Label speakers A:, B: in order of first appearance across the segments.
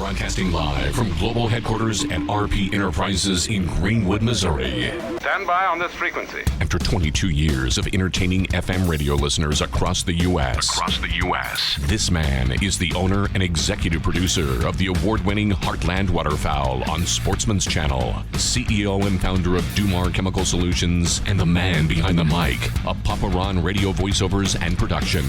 A: Broadcasting live from global headquarters at RP Enterprises in Greenwood, Missouri.
B: Stand by on this frequency.
A: After 22 years of entertaining FM radio listeners across the U.S., this man is the owner and executive producer of the award-winning Heartland Waterfowl on Sportsman's Channel, CEO and founder of Dumar Chemical Solutions, and the man behind the mic of Papa Ron Radio voiceovers and production.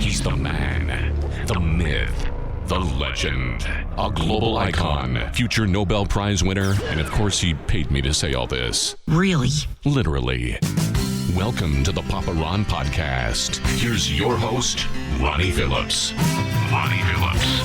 A: He's the man, the myth, the legend, a global icon, future Nobel Prize winner, and of course he paid me to say all this.
C: Really?
A: Literally. Welcome to the Papa Ron Podcast. Here's your host, Ronnie Phillips. Ronnie Phillips.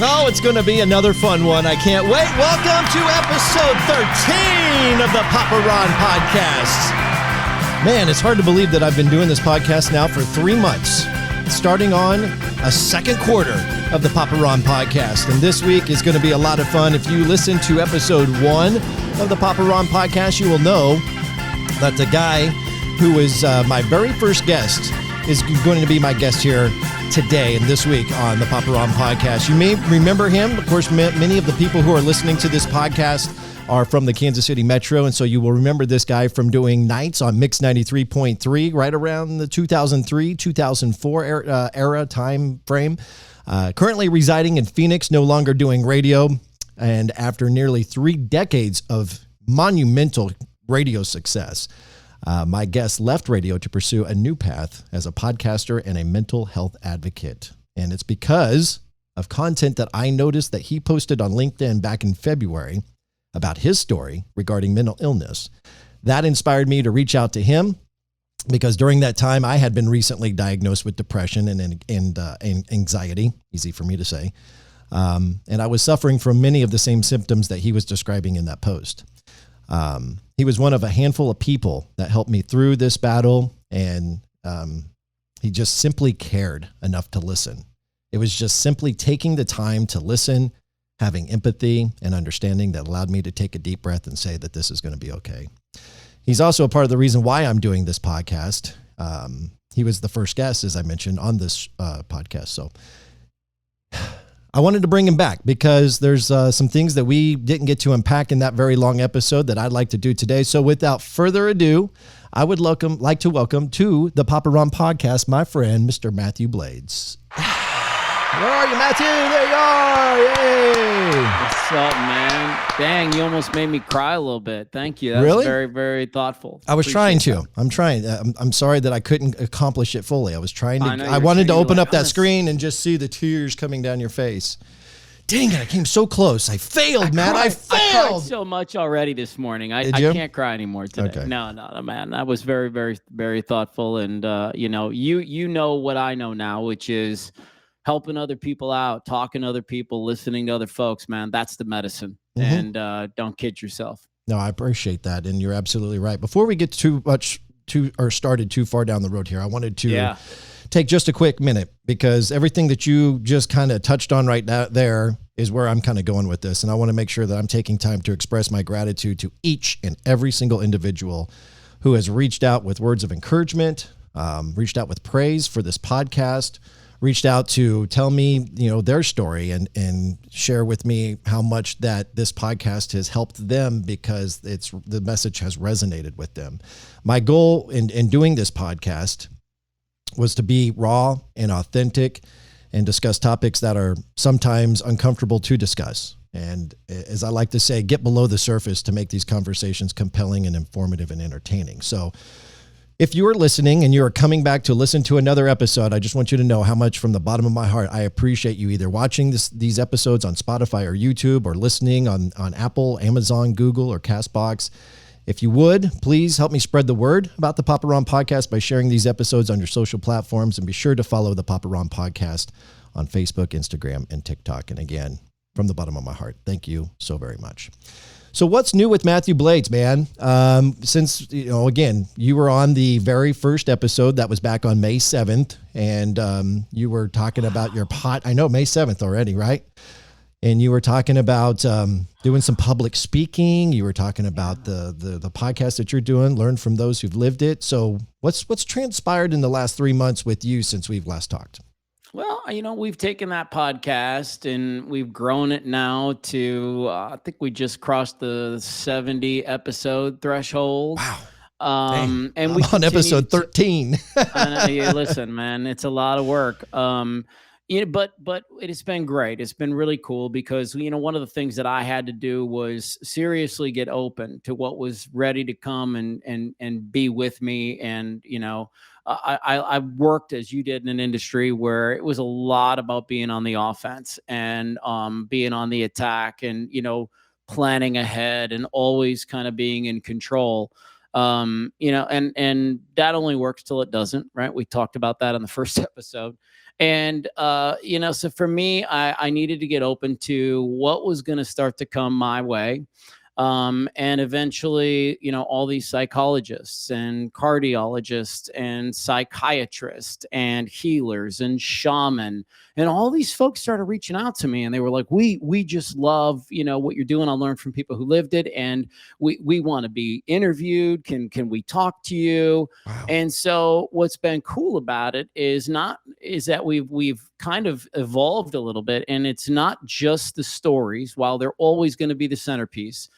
D: Oh, it's going to be another fun one. I can't wait. Welcome to episode 13 of the Papa Ron Podcast. Man, it's hard to believe that I've been doing this podcast now for 3 months, starting on a second quarter of the Papa Ron Podcast. And this week is going to be a lot of fun. If you listen to episode 1 of the Papa Ron Podcast, you will know that the guy who is my very first guest is going to be my guest here today and this week on the Papa Ron Podcast. You may remember him. Of course, many of the people who are listening to this podcast are from the Kansas City Metro, and so you will remember this guy from doing nights on Mix 93.3 right around the 2003, 2004 era time frame. Currently residing in Phoenix, no longer doing radio, and after nearly 3 decades of monumental radio success, my guest left radio to pursue a new path as a podcaster and a mental health advocate. And it's because of content that I noticed that he posted on LinkedIn back in February about his story regarding mental illness. That inspired me to reach out to him because during that time I had been recently diagnosed with depression and anxiety, easy for me to say. And I was suffering from many of the same symptoms that he was describing in that post. He was one of a handful of people that helped me through this battle, and he just simply cared enough to listen. It was just simply taking the time to listen, having empathy and understanding that allowed me to take a deep breath and say that this is going to be okay. He's also a part of the reason why I'm doing this podcast. He was the first guest, as I mentioned, on this podcast. So I wanted to bring him back because there's some things that we didn't get to unpack in that very long episode that I'd like to do today. So without further ado, I would like to welcome to the Papa Ron Podcast, my friend, Mr. Mathew Blades. Where are you, Mathew? There you are. Yay.
E: What's up, man? Dang, you almost made me cry a little bit. Thank you. That
D: Really?
E: was very, very thoughtful.
D: I was trying to.
E: That.
D: I'm trying. I'm sorry that I couldn't accomplish it fully. I was trying to.
E: I
D: I wanted to open up that
E: honest.
D: screen and just see the tears coming down your face. Dang it! I came so close. I failed, man. I
E: I cried
D: failed.
E: so much already this morning. I
D: Did you?
E: can't cry anymore today.
D: Okay.
E: No, man. That was very, very, very thoughtful. And you know what I know now, which is helping other people out, talking to other people, listening to other folks, man. That's the medicine.
D: Mm-hmm.
E: And don't kid yourself.
D: No, I appreciate that, and you're absolutely right. Before we get started too far down the road here, I wanted to take just a quick minute because everything that you just kind of touched on right now there is where I'm kind of going with this, and I want to make sure that I'm taking time to express my gratitude to each and every single individual who has reached out with words of encouragement, reached out with praise for this podcast, reached out to tell me, their story and share with me how much that this podcast has helped them because the message has resonated with them. My goal in doing this podcast was to be raw and authentic and discuss topics that are sometimes uncomfortable to discuss. And as I like to say, get below the surface to make these conversations compelling and informative and entertaining. So if you are listening and you are coming back to listen to another episode, I just want you to know how much from the bottom of my heart I appreciate you either watching these episodes on Spotify or YouTube or listening on Apple, Amazon, Google, or CastBox. If you would, please help me spread the word about the Papa Ron Podcast by sharing these episodes on your social platforms, and be sure to follow the Papa Ron Podcast on Facebook, Instagram, and TikTok. And again, from the bottom of my heart, thank you so very much. So what's new with Mathew Blades, man? Since, again, you were on the very first episode that was back on May 7th, and you were talking about your I know May 7th already, right? And you were talking about doing some public speaking. You were talking about the podcast that you're doing, learn from those who've lived it. So what's transpired in the last 3 months with you since we've last talked?
E: Well, we've taken that podcast and we've grown it now to, I think we just crossed the 70 episode threshold.
D: Wow.
E: And
D: I'm
E: we
D: on episode 13.
E: Listen, man, it's a lot of work. But it has been great. It's been really cool because, one of the things that I had to do was seriously get open to what was ready to come and be with me. And, I worked, as you did, in an industry where it was a lot about being on the offense and being on the attack and, planning ahead and always kind of being in control. And that only works till it doesn't, right? We talked about that in the first episode. And, so for me, I needed to get open to what was going to start to come my way. And eventually, all these psychologists and cardiologists and psychiatrists and healers and shaman and all these folks started reaching out to me, and they were like, we just love, what you're doing. I learned from people who lived it, and we want to be interviewed. Can we talk to you? Wow. And so what's been cool about it is that we've kind of evolved a little bit, and it's not just the stories, while they're always going to be the centerpiece.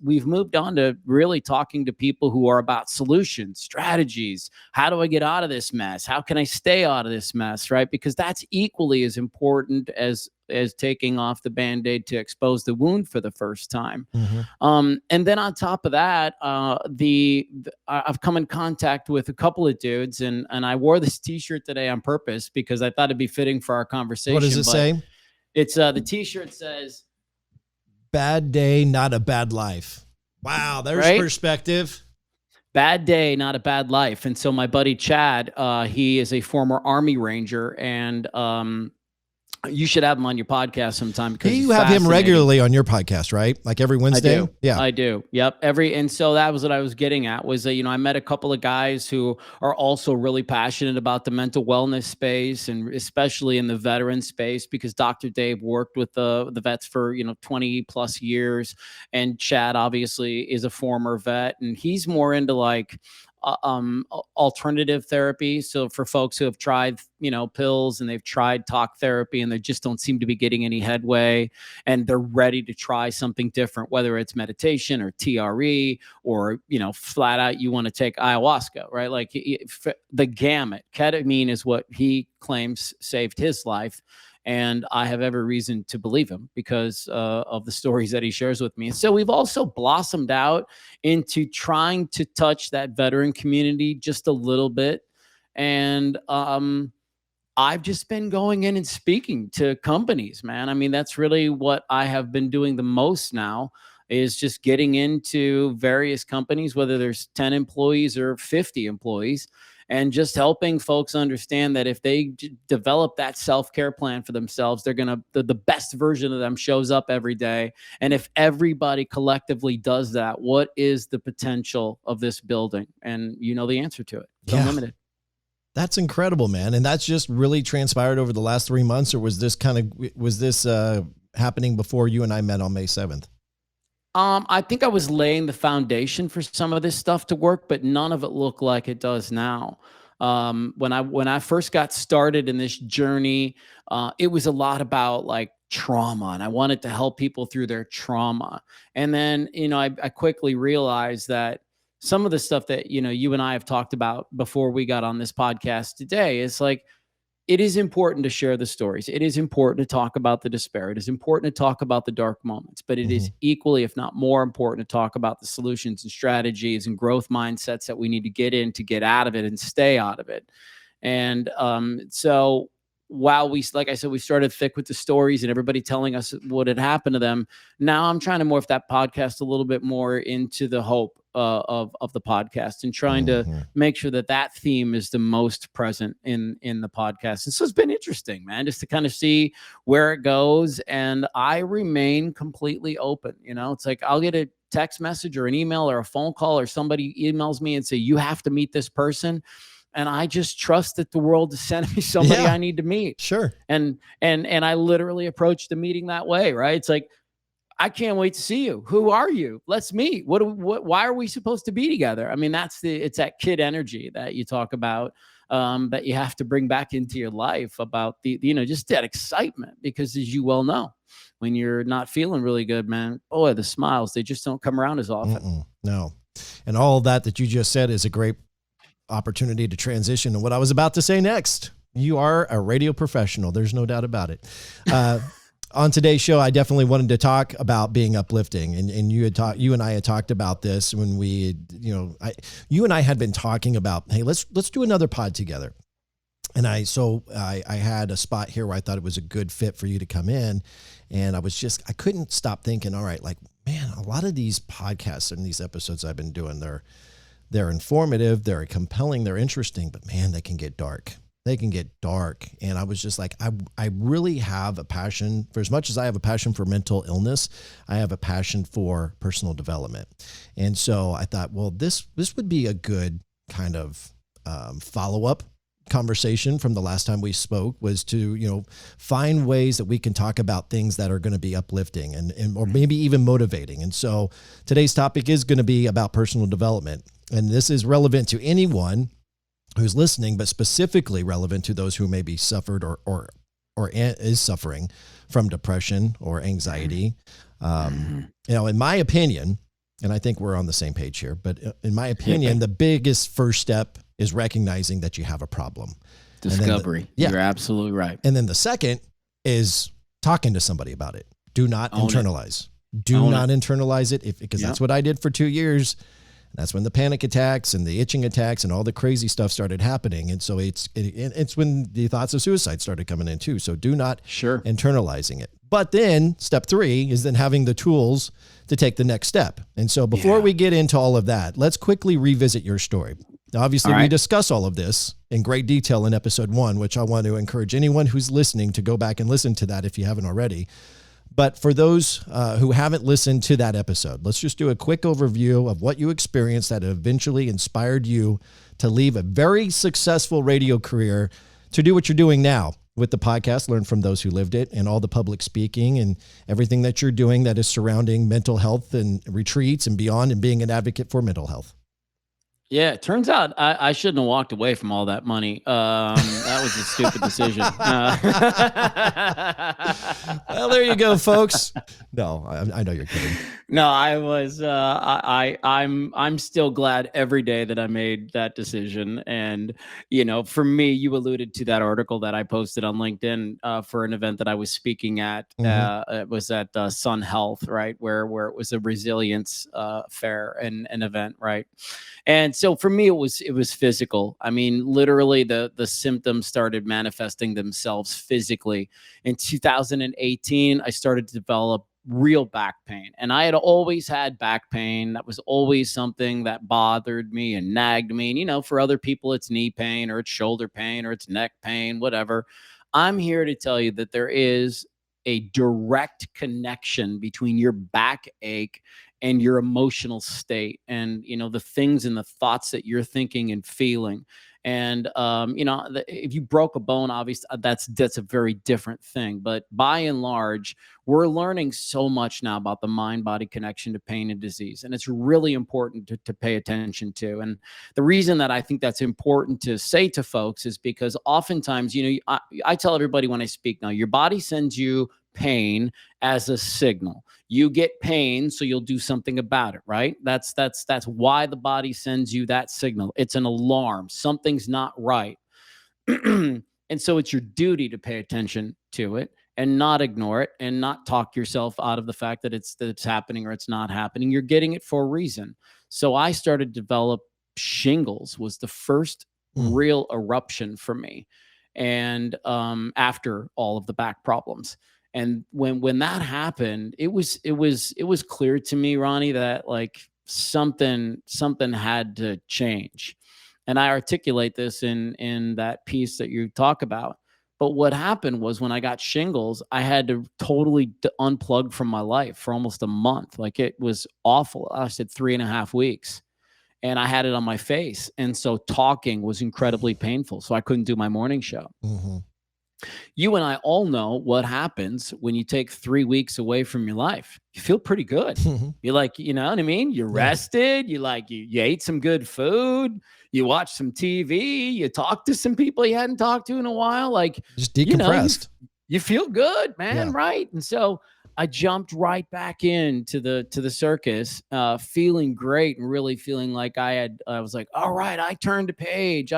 E: We've moved on to really talking to people who are about solutions, strategies. How do I get out of this mess? How can I stay out of this mess? Right? Because that's equally as important as taking off the Band-Aid to expose the wound for the first time. Mm-hmm. And then on top of that, I've come in contact with a couple of dudes, and I wore this t-shirt today on purpose because I thought it'd be fitting for our conversation.
D: What does it say?
E: It's the t-shirt says,
D: "Bad day, not a bad life." Wow, there's perspective.
E: Bad day, not a bad life. And so my buddy Chad, he is a former Army Ranger, and you should have him on your podcast sometime because
D: you have him regularly on your podcast, right? Like every Wednesday?
E: I do. Yeah, I do. Yep. And so that was what I was getting at, was that, I met a couple of guys who are also really passionate about the mental wellness space, and especially in the veteran space, because Dr. Dave worked with the vets for, 20 plus years. And Chad obviously is a former vet, and he's more into like alternative therapy. So for folks who have tried, pills, and they've tried talk therapy and they just don't seem to be getting any headway, and they're ready to try something different, whether it's meditation or TRE or, flat out, you want to take ayahuasca, right? Like the gamut. Ketamine is what he claims saved his life. And I have every reason to believe him because of the stories that he shares with me. So we've also blossomed out into trying to touch that veteran community just a little bit. And I've just been going in and speaking to companies, man. I mean, that's really what I have been doing the most now, is just getting into various companies, whether there's 10 employees or 50 employees, and just helping folks understand that if they develop that self-care plan for themselves, they're going to, the best version of them shows up every day. And if everybody collectively does that, what is the potential of this building? And you know the answer to it. It's unlimited.
D: That's incredible, man. And that's just really transpired over the last 3 months, or was this happening before you and I met on May 7th?
E: I think I was laying the foundation for some of this stuff to work, but none of it looked like it does now. When I first got started in this journey, it was a lot about like trauma, and I wanted to help people through their trauma. And then, I quickly realized that some of the stuff that, you and I have talked about before we got on this podcast today is like, it is important to share the stories. It is important to talk about the despair. It is important to talk about the dark moments, but it is equally, if not more important, to talk about the solutions and strategies and growth mindsets that we need to get in to get out of it and stay out of it. And so while like I said, we started thick with the stories and everybody telling us what had happened to them. Now I'm trying to morph that podcast a little bit more into the hope of the podcast, and trying to make sure that theme is the most present in the podcast. And so it's been interesting, man, just to kind of see where it goes. And I remain completely open. It's like I'll get a text message or an email or a phone call, or somebody emails me and say, you have to meet this person. And I just trust that the world is sending me somebody I need to meet.
D: Sure.
E: And I literally approach the meeting that way, right? It's like, I can't wait to see you. Who are you? Let's meet. Why are we supposed to be together? I mean, it's that kid energy that you talk about, that you have to bring back into your life, about just that excitement, because as you well know, when you're not feeling really good, man, boy, the smiles, they just don't come around as often.
D: No. And all that you just said is a great opportunity to transition to what I was about to say next. You are a radio professional. There's no doubt about it. On today's show, I definitely wanted to talk about being uplifting, and you and I had talked about this when we, you and I had been talking about, hey, let's do another pod together. And I had a spot here where I thought it was a good fit for you to come in. And I couldn't stop thinking, all right, like, man, a lot of these podcasts and these episodes I've been doing, they're informative, they're compelling, they're interesting, but man, they can get dark. And I was just like, I really have a passion for, as much as I have a passion for mental illness, I have a passion for personal development. And so I thought, well, this would be a good kind of follow-up conversation from the last time we spoke, was to, find ways that we can talk about things that are going to be uplifting and or maybe even motivating. And so today's topic is going to be about personal development. And this is relevant to anyone who's listening, but specifically relevant to those who maybe suffered or is suffering from depression or anxiety. In my opinion, and I think we're on the same page here, but in my opinion, the biggest first step is recognizing that you have a problem.
E: Discovery. You're absolutely right.
D: And then the second is talking to somebody about it. Do not internalize. Do not internalize it, because that's what I did for 2 years. That's when the panic attacks and the itching attacks and all the crazy stuff started happening. And so it's when the thoughts of suicide started coming in too. So do not internalizing it. But then step 3 is then having the tools to take the next step. And so before we get into all of that, let's quickly revisit your story. Now, obviously, we discuss all of this in great detail in episode 1, which I want to encourage anyone who's listening to go back and listen to that if you haven't already. But for those who haven't listened to that episode, let's just do a quick overview of what you experienced that eventually inspired you to leave a very successful radio career to do what you're doing now with the podcast, Learn from Those Who Lived It, and all the public speaking and everything that you're doing that is surrounding mental health and retreats and beyond, and being an advocate for mental health.
E: Yeah, it turns out I shouldn't have walked away from all that money. That was a stupid decision.
D: Well, there you go, folks. No, I know you're kidding.
E: No, I was. I'm still glad every day that I made that decision. And for me, you alluded to that article that I posted on LinkedIn for an event that I was speaking at. It was at Sun Health, right, where it was a resilience fair and an event, right. And so for me, it was physical. I mean, literally the symptoms started manifesting themselves physically. In 2018, I started to develop real back pain. And I had always had back pain. That was always something that bothered me and nagged me. And, for other people, it's knee pain or it's shoulder pain or it's neck pain, whatever. I'm here to tell you that there is a direct connection between your backache and your emotional state, and the things and the thoughts that you're thinking and feeling. And if you broke a bone, obviously that's a very different thing. But by and large, we're learning so much now about the mind-body connection to pain and disease, and it's really important to pay attention to. And the reason that I think that's important to say to folks is because oftentimes, I tell everybody when I speak now, your body sends you pain as a signal. You get pain, so you'll do something about it, right? That's why the body sends you that signal. It's an alarm. Something's not right. And so it's your duty to pay attention to it and not ignore it and not talk yourself out of the fact that it's happening or it's not happening. You're getting it for a reason. So I started to develop shingles, was the first real eruption for me. and after all of the back problems. And when that happened, it was clear to me, Ronnie, that like something had to change. And I articulate this in that piece that you talk about. But what happened was when I got shingles, I had to totally unplug from my life for almost a month. Like it was awful. I said 3.5 weeks, and I had it on my face. And so talking was incredibly painful. So I couldn't do my morning show.
D: Mm-hmm.
E: You and I all know what happens when you take 3 weeks away from your life. You feel pretty good.
D: Mm-hmm.
E: You're like, you know what I mean? You're rested. You ate some good food. You watch some TV. You talk to some people you hadn't talked to in a while. Like
D: just decompressed.
E: You feel good, man. Yeah. Right. And so I jumped right back into the circus, feeling great and really feeling like I was like, all right, I turned a page.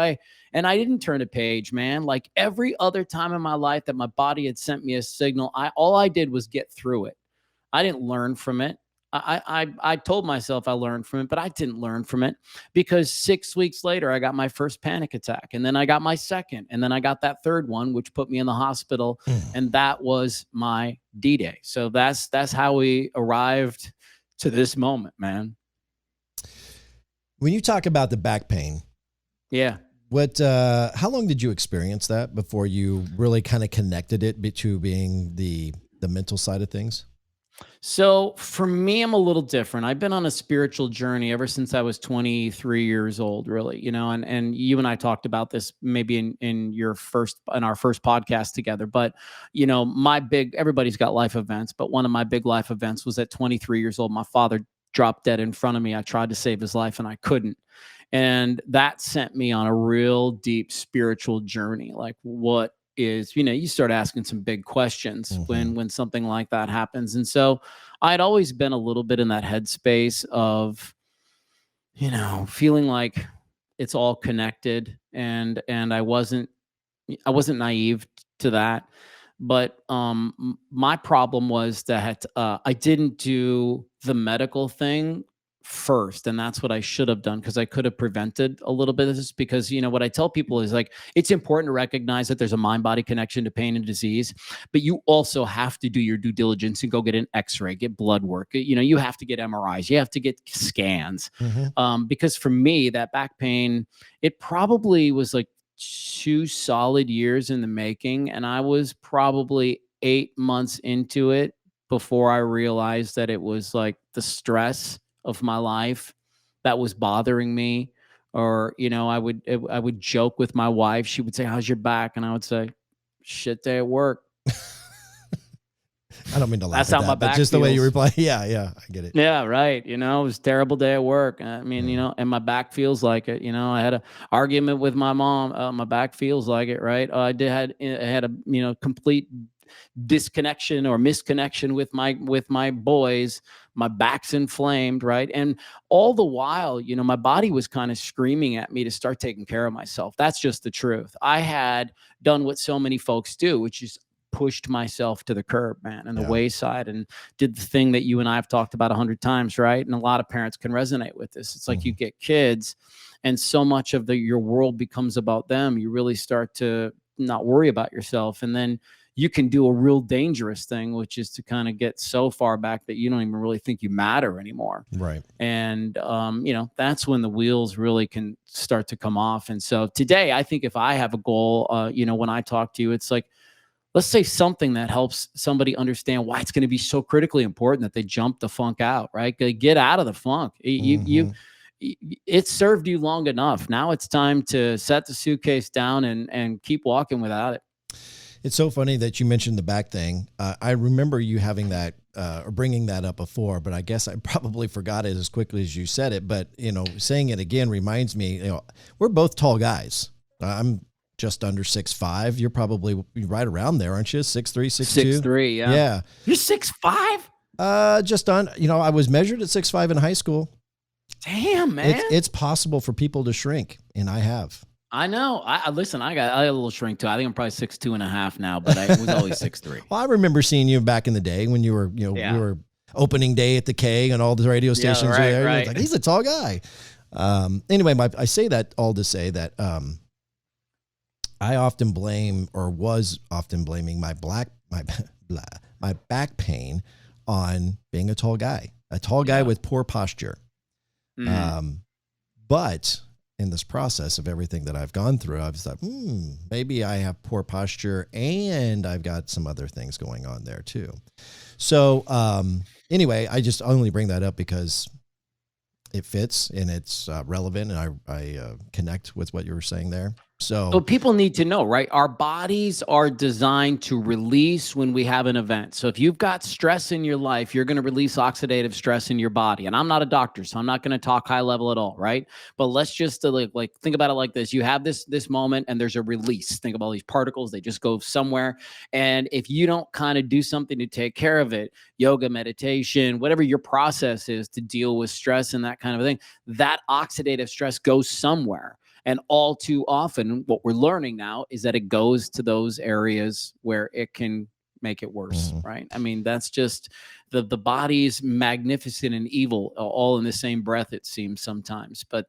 E: And I didn't turn a page, man. Like every other time in my life that my body had sent me a signal, all I did was get through it. I didn't learn from it. I told myself I learned from it, but I didn't learn from it, because 6 weeks later, I got my first panic attack, and then I got my second, and then I got that third one, which put me in the hospital. And that was my D-Day. So that's how we arrived to this moment, man.
D: When you talk about the back pain,
E: yeah.
D: How long did you experience that before you really kind of connected it to being the mental side of things?
E: So for me, I'm a little different. I've been on a spiritual journey ever since I was 23 years old, really, you know, and you and I talked about this maybe in our first podcast together. But, you know, everybody's got life events, but one of my big life events was at 23 years old. My father dropped dead in front of me. I tried to save his life and I couldn't. And that sent me on a real deep spiritual journey. Like, what is, you know, you start asking some big questions when something like that happens. And so I'd always been a little bit in that headspace of, you know, feeling like it's all connected, and I wasn't naive to that. But my problem was that I didn't do the medical thing first, and that's what I should have done, because I could have prevented a little bit of this. Because, you know, what I tell people is like, it's important to recognize that there's a mind-body connection to pain and disease, but you also have to do your due diligence and go get an x-ray, get blood work. You know, you have to get MRIs, you have to get scans. Because for me, that back pain, it probably was like 2 solid years in the making, and I was probably 8 months into it before I realized that it was like the stress of my life that was bothering me. Or, you know, I would joke with my wife. She would say, "How's your back?" And I would say, "Shit day at work."
D: I don't mean to laugh.
E: That's
D: at
E: how
D: that,
E: my
D: but
E: back
D: just
E: feels.
D: the way you reply. Yeah, I get it.
E: Yeah, right. You know, it was a terrible day at work. I mean, you know, and my back feels like it. You know, I had an argument with my mom. My back feels like it, right? I had a, you know, complete disconnection or misconnection with my boys. My back's inflamed, right? And all the while, you know, my body was kind of screaming at me to start taking care of myself. That's just the truth. I had done what so many folks do, which is pushed myself to the curb, man, and the wayside, and did the thing that you and I have talked about 100 times, right? And a lot of parents can resonate with this. It's like you get kids, and so much of your world becomes about them. You really start to not worry about yourself, and then you can do a real dangerous thing, which is to kind of get so far back that you don't even really think you matter anymore.
D: Right.
E: And, you know, that's when the wheels really can start to come off. And so today, I think if I have a goal, you know, when I talk to you, it's like, let's say something that helps somebody understand why it's going to be so critically important that they jump the funk out, right? Get out of the funk. It served you long enough. Now it's time to set the suitcase down and keep walking without it.
D: It's so funny that you mentioned the back thing. I remember you having that or bringing that up before, but I guess I probably forgot it as quickly as you said it. But, you know, saying it again reminds me, you know, we're both tall guys. I'm just under 6'5". You're probably right around there, aren't you? 6'3", 6'2"?
E: 6'3", yeah.
D: Yeah.
E: You're 6'5"?
D: Just on, you know, I was measured at 6'5" in high school.
E: Damn, man.
D: It's possible for people to shrink, and I have.
E: I know. Listen, I got a little shrink too. I think I'm probably 6'2.5" now, but I was always 6'3".
D: Well, I remember seeing you back in the day when you were, you know, you were opening day at the K and all the radio stations.
E: Yeah, right,
D: there.
E: right.
D: It's like, he's a tall guy. Anyway, I say that all to say that I often blame, or was often blaming, my back pain on being a tall guy with poor posture. But in this process of everything that I've gone through, I've thought, maybe I have poor posture and I've got some other things going on there too. So anyway, I just only bring that up because it fits and it's relevant, and I connect with what you were saying there. So
E: people need to know, right? Our bodies are designed to release when we have an event. So if you've got stress in your life, you're going to release oxidative stress in your body. And I'm not a doctor, so I'm not going to talk high level at all, right? But let's just like think about it like this. You have this moment and there's a release. Think of all these particles, they just go somewhere. And if you don't kind of do something to take care of it, yoga, meditation, whatever your process is to deal with stress and that kind of thing, that oxidative stress goes somewhere. And all too often, what we're learning now is that it goes to those areas where it can make it worse, right? I mean, that's just the body's magnificent and evil all in the same breath, it seems sometimes. But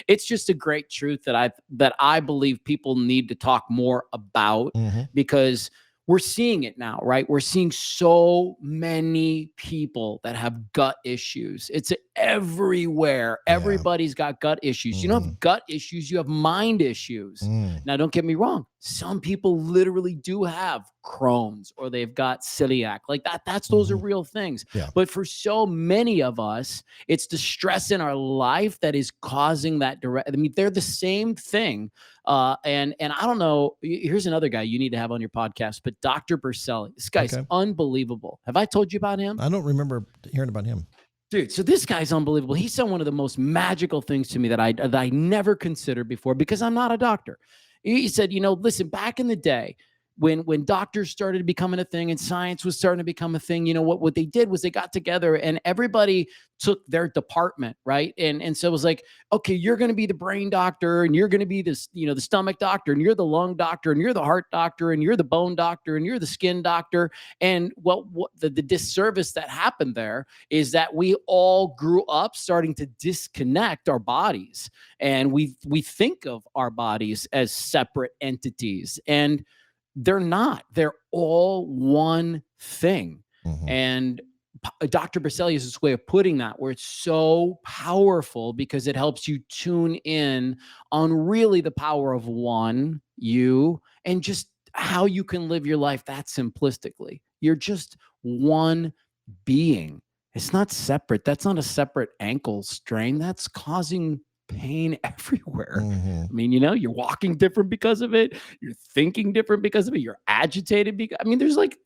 E: it's just a great truth that I believe people need to talk more about, because we're seeing it now, right? We're seeing so many people that have gut issues. It's everywhere. Everybody's got gut issues. You don't have gut issues, you have mind issues. Now, don't get me wrong. Some people literally do have Crohn's, or they've got celiac. Like those are real things. Yeah. But for so many of us, it's the stress in our life that is causing that direct. I mean, they're the same thing. And I don't know, here's another guy you need to have on your podcast, but Dr. Berselli. This guy's unbelievable. Have I told you about him?
D: I don't remember hearing about him.
E: Dude, so this guy's unbelievable. He said one of the most magical things to me that I never considered before, because I'm not a doctor. He said, listen, back in the day, when doctors started becoming a thing and science was starting to become a thing, what they did was they got together and everybody took their department, right? And so it was like, okay, you're going to be the brain doctor, and you're going to be this, the stomach doctor, and you're the lung doctor, and you're the heart doctor, and you're the bone doctor, and you're the skin doctor. And what the disservice that happened there is that we all grew up starting to disconnect our bodies, and we think of our bodies as separate entities, and they're not. They're all one thing. And Dr. Berselli is this way of putting that, where it's so powerful because it helps you tune in on really the power of one, you, and just how you can live your life that simplistically. You're just one being. It's not separate. That's not a separate ankle strain. That's causing pain everywhere. I mean, you're walking different because of it. You're thinking different because of it. You're agitated because,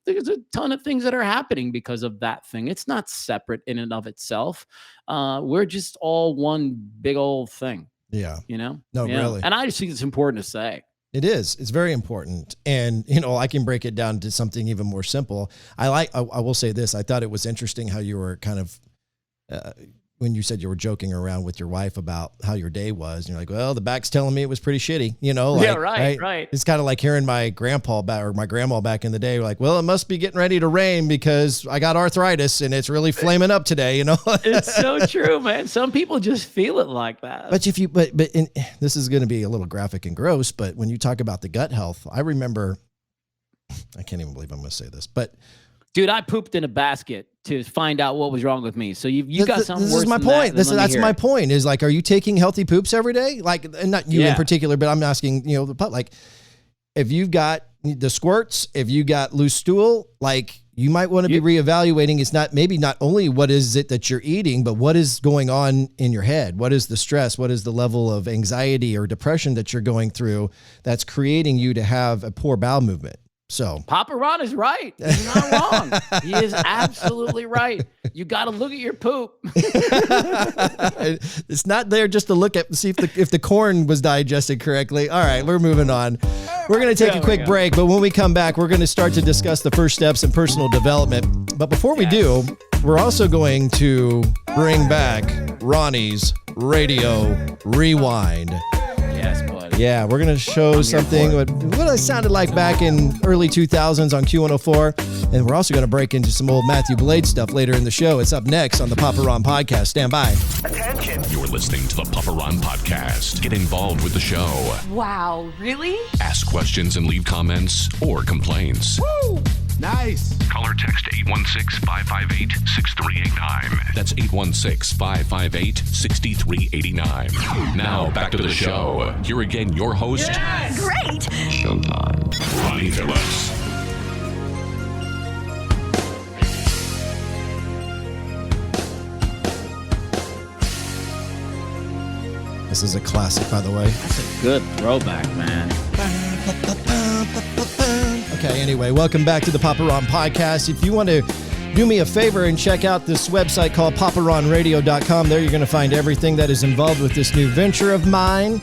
E: there's a ton of things that are happening because of that thing. It's not separate in and of itself. We're just all one big old thing. Yeah. No, really. And I just think it's important to say.
D: It is. It's very important. And, I can break it down to something even more simple. I will say this. I thought it was interesting how you were kind of, when you said you were joking around with your wife about how your day was, and you're like, well, the back's telling me it was pretty shitty, right. It's kind of like hearing my grandpa or my grandma back in the day, like, well, it must be getting ready to rain because I got arthritis and it's really flaming up today,
E: It's so true, man. Some people just feel it like that.
D: But this is going to be a little graphic and gross, but when you talk about the gut health, I remember, I can't even believe I'm going to say this, but
E: dude, I pooped in a basket to find out what was wrong with me. So you got something worse.
D: This is my point. That's my point. Is like, are you taking healthy poops every day? Like, and not you in particular, but I'm asking, like, if you've got the squirts, if you got loose stool, like, you might want to be reevaluating. It's not only what is it that you're eating, but what is going on in your head? What is the stress? What is the level of anxiety or depression that you're going through that's creating you to have a poor bowel movement? So
E: Papa Ron is right. He's not wrong. He is absolutely right. You got to look at your poop.
D: It's not there just to look at, see if the corn was digested correctly. All right, we're moving on. We're going to take a quick break, but when we come back, we're going to start to discuss the first steps in personal development. But before we do, we're also going to bring back Ronnie's Radio Rewind.
E: Yes, buddy.
D: Yeah, we're going to show something what it sounded like back in early 2000s on Q104. And we're also going to break into some old Mathew Blade stuff later in the show. It's up next on the Papa Ron Podcast. Stand by.
B: Attention.
A: You're listening to the Papa Ron Podcast. Get involved with the show.
C: Wow, really?
A: Ask questions and leave comments or complaints.
C: Woo!
F: Nice.
A: Call or text 816-558-6389. That's 816-558-6389. Now back to the show. Here again, your host.
C: Yes! Great!
A: Showtime. Ronnie Phillips.
D: This is a classic, by the way.
E: That's a good throwback, man.
D: Okay, anyway, welcome back to the Papa Ron Podcast. If you want to do me a favor and check out this website called paparonradio.com, there you're going to find everything that is involved with this new venture of mine.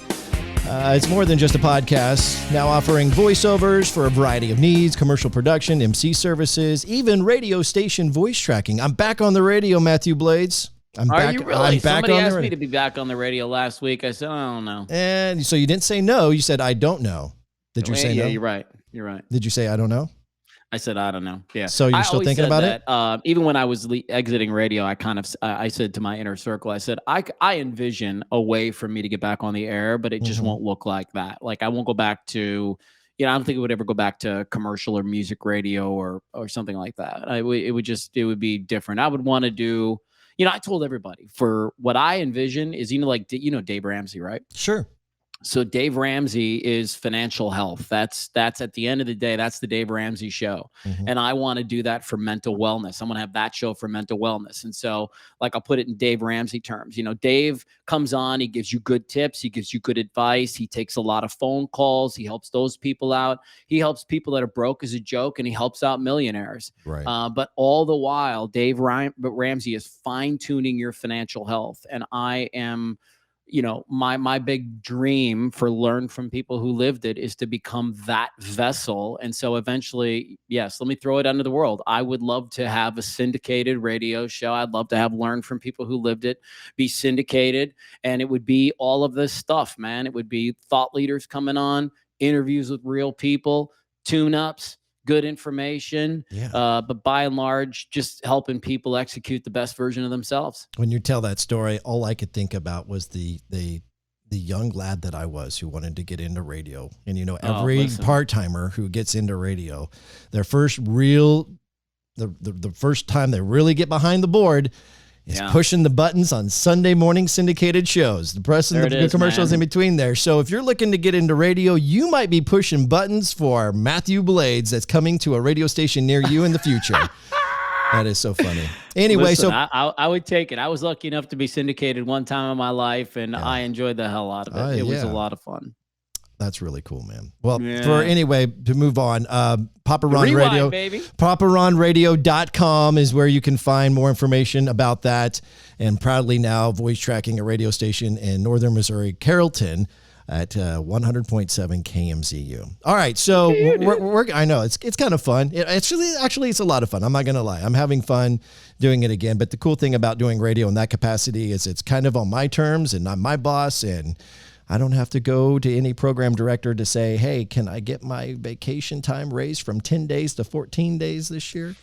D: It's more than just a podcast, now offering voiceovers for a variety of needs, commercial production, MC services, even radio station voice tracking. I'm back on the radio, Mathew Blades.
E: Are you really?
D: I'm back
E: Somebody
D: on
E: asked
D: the
E: me to be back on the radio last week. I said, I don't know.
D: And so you didn't say no. You said, I don't know. Did you say no?
E: Yeah, you're right. You're right.
D: Did you say, I don't know?
E: I said, I don't know. Yeah.
D: So you're still thinking about it?
E: Even when I was exiting radio, I said to my inner circle, I said, I envision a way for me to get back on the air, but it just won't look like that. Like I won't go back to, I don't think it would ever go back to commercial or music radio or something like that. It would be different. I would want to do, I told everybody for what I envision is, Dave Ramsey, right?
D: Sure.
E: So Dave Ramsey is financial health. That's at the end of the day, that's the Dave Ramsey show. And I want to do that for mental wellness. I'm going to have that show for mental wellness. And so I'll put it in Dave Ramsey terms. Dave comes on, he gives you good tips. He gives you good advice. He takes a lot of phone calls. He helps those people out. He helps people that are broke as a joke, and he helps out millionaires.
D: Right.
E: But all the while, Dave Ramsey is fine-tuning your financial health. And I am... my big dream for learn from people who lived it is to become that vessel. And so eventually, yes, let me throw it under the world. I would love to have a syndicated radio show. I'd love to have learn from people who lived it, be syndicated. And it would be all of this stuff, man. It would be thought leaders coming on, interviews with real people, tune-ups, good information, but by and large, just helping people execute the best version of themselves.
D: When you tell that story, all I could think about was the young lad that I was who wanted to get into radio. And, every part-timer who gets into radio, their first the first time they really get behind the board is pushing the buttons on Sunday morning syndicated shows, the press and the commercials in between there. So if you're looking to get into radio, you might be pushing buttons for Mathew Blades that's coming to a radio station near you in the future. That is so funny. Anyway,
E: listen, I would take it. I was lucky enough to be syndicated one time in my life, and I enjoyed the hell out of it. It was a lot of fun.
D: That's really cool, man. Well, to move on, Papa Ron
E: Rewind,
D: Radio,
E: baby.
D: paparonradio.com is where you can find more information about that. And proudly now voice tracking a radio station in northern Missouri, Carrollton, at 100.7 KMZU. All right, so I know it's kind of fun. It's a lot of fun. I'm not gonna lie. I'm having fun doing it again. But the cool thing about doing radio in that capacity is it's kind of on my terms, and I'm my boss, and I don't have to go to any program director to say, hey, can I get my vacation time raised from 10 days to 14 days this year?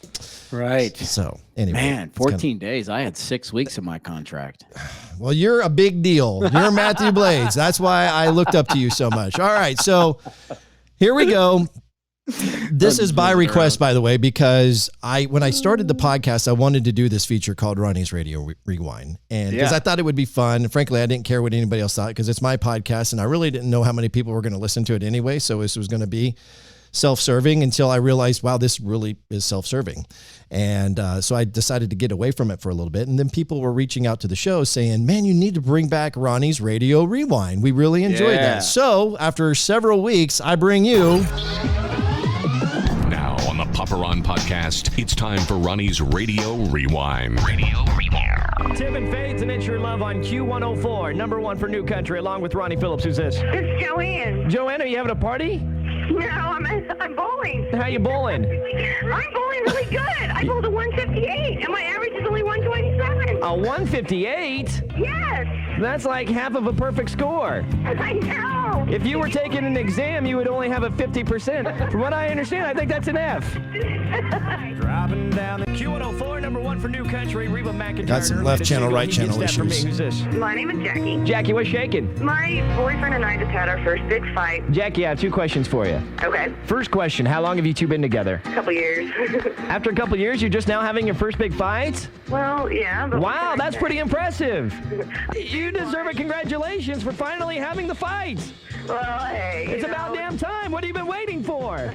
E: Right.
D: So anyway.
E: Man, 14 days. I had 6 weeks in my contract.
D: Well, you're a big deal. You're Mathew Blades. That's why I looked up to you so much. All right. So here we go. This is by request, by the way, because when I started the podcast, I wanted to do this feature called Ronnie's Radio Rewind. And because I thought it would be fun. And frankly, I didn't care what anybody else thought because it's my podcast and I really didn't know how many people were going to listen to it anyway. So this was going to be self-serving until I realized, wow, this really is self-serving. And so I decided to get away from it for a little bit. And then people were reaching out to the show saying, man, you need to bring back Ronnie's Radio Rewind. We really enjoyed that. So after several weeks, I bring you...
A: Papa Ron Podcast, it's time for Ronnie's Radio Rewind. Radio Rewind.
G: Tim and Fades and It's Your Love on Q104, number one for New Country, along with Ronnie Phillips. Who's this?
H: It's Joanne.
G: Joanne, are you having a party?
H: No, I'm bowling.
G: How you bowling?
H: I'm bowling really good. I bowled a 158, and my average is only 127.
G: A 158?
H: Yes.
G: That's like half of a perfect score.
H: I know. know.
G: If you were taking an exam, you would only have a 50%. From what I understand, I think that's an F. Driving down the Q104, number one for New Country, Reba McEntire.
D: Got some left channel, right channel issues.
G: Who's this?
H: My name is Jackie.
G: Jackie, what's shaking?
H: My boyfriend and I just had our first big fight.
G: Jackie, I have two questions for you.
H: Okay.
G: First question, how long have you two been together?
H: A couple years.
G: After a couple years, you're just now having your first big fight?
H: Well, yeah. But
G: Wow, that's pretty impressive. You deserve a congratulations for finally having the fight.
H: Well, hey.
G: It's about damn time. What have you been waiting for?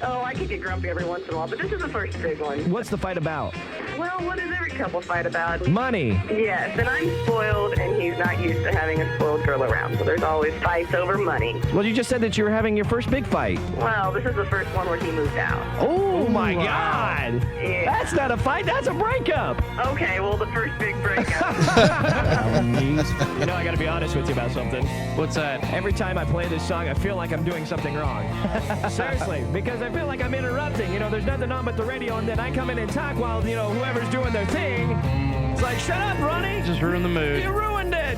H: Oh, I could get grumpy every once in a while, but this is the first big one.
G: What's the fight about?
H: Well, what does every couple fight about?
G: Money.
H: Yes, and I'm spoiled, and he's not used to having a spoiled girl around, so there's always fights over money.
G: Well, you just said that you were having your first big fight.
H: Well, this is the first one where he moved out.
G: Oh, my God.
H: Yeah.
G: That's not a fight. That's a breakup.
H: Okay, well, the first big breakup.
G: You know, I got to be honest with you about something.
E: What's that?
G: Every time I play this song, I feel like I'm doing something wrong. Seriously, because I feel like I'm interrupting. You know, there's nothing on but the radio, and then I come in and talk while, you know, whoever's doing their thing. It's like, shut up, Ronnie.
E: Just ruined the mood.
G: You ruined it.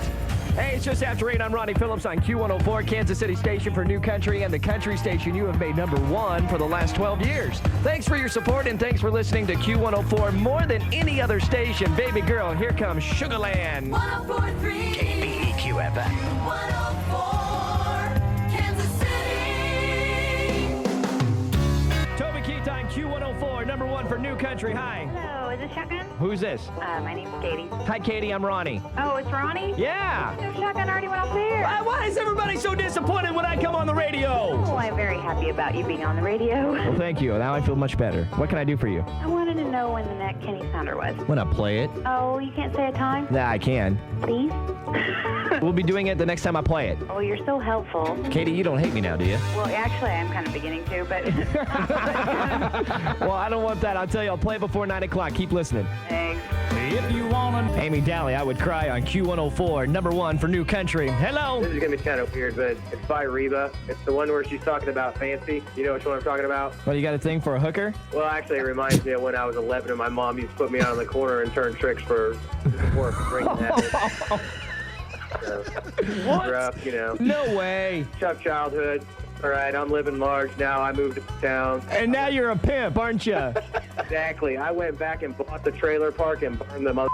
G: Hey, it's just after 8 on Ronnie Phillips on Q104, Kansas City station for New Country and the country station you have made number one for the last 12 years. Thanks for your support and thanks for listening to Q104 more than any other station. Baby girl, here comes Sugarland.
F: 104.3
G: KBEQ FM.
F: 104 Kansas City.
G: Toby Keith on Q104, number one for New Country. Hi.
H: Hello, is this Shotgun?
G: Who's this?
H: My name's Katie.
G: Hi, Katie. I'm Ronnie.
H: Oh, it's Ronnie?
G: Yeah.
H: No, Shotgun already went off there.
G: Why is everybody so disappointed when I come on the radio?
H: Oh, I'm very happy about you being on the radio.
G: Well, thank you. Now I feel much better. What can I do for you?
H: I wanted to know when the next Kenny Sounder was.
G: When I play it?
H: Oh, you can't say a time?
G: Nah, I can.
H: Please?
G: We'll be doing it the next time I play it.
H: Oh, you're so helpful.
G: Katie, you don't hate me now, do you?
H: Well, actually, I'm kind of beginning to, but...
G: Well, I don't want that. I'll tell you, I'll play it before 9 o'clock. Keep listening.
H: Thanks.
G: If you want to... Amy Daly, I Would Cry on Q104, number one for New Country. Hello.
I: This is going to be kind of weird, but it's by Reba. It's the one where she's talking about fancy. You know which one I'm talking about?
G: Well, you got a thing for a hooker?
I: Well, actually, it reminds me of when I was 11 and my mom used to put me out on the corner and turn tricks for work, bringing that. So,
G: What?
I: rough, you know.
G: No way.
I: Tough childhood. All right, I'm living large now. I moved to town.
G: And now you're a pimp, aren't you?
I: Exactly. I went back and bought the trailer park and burned the mother.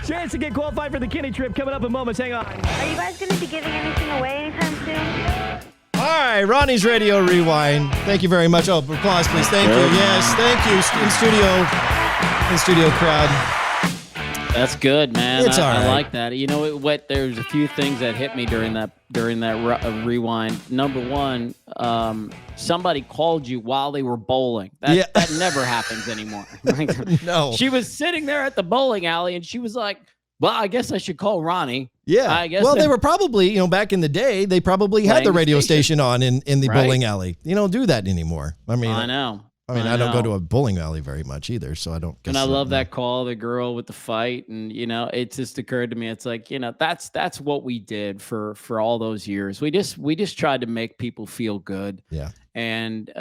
G: Chance to get qualified for the Kenny trip coming up in moments. Hang on.
H: Are you guys going to be giving anything away anytime soon?
D: All right, Ronnie's Radio Rewind. Thank you very much. Oh, applause, please. Thank you. Yes, thank you. In studio crowd.
E: That's good, man.
D: It's all right.
E: I like that. You know what? There's a few things that hit me during that rewind. Number one, somebody called you while they were bowling. That never happens anymore.
D: No.
E: She was sitting there at the bowling alley, and she was like, "Well, I guess I should call Ronnie."
D: Yeah.
E: I guess.
D: Well, they were probably, back in the day, they probably had the radio station on in the
E: Right.
D: bowling alley. You don't do that anymore. I mean,
E: I know.
D: I don't go to a bowling alley very much either, so I don't.
E: And I love that call, the girl with the fight, and it just occurred to me. It's like that's what we did for all those years. We just tried to make people feel good.
D: Yeah.
E: And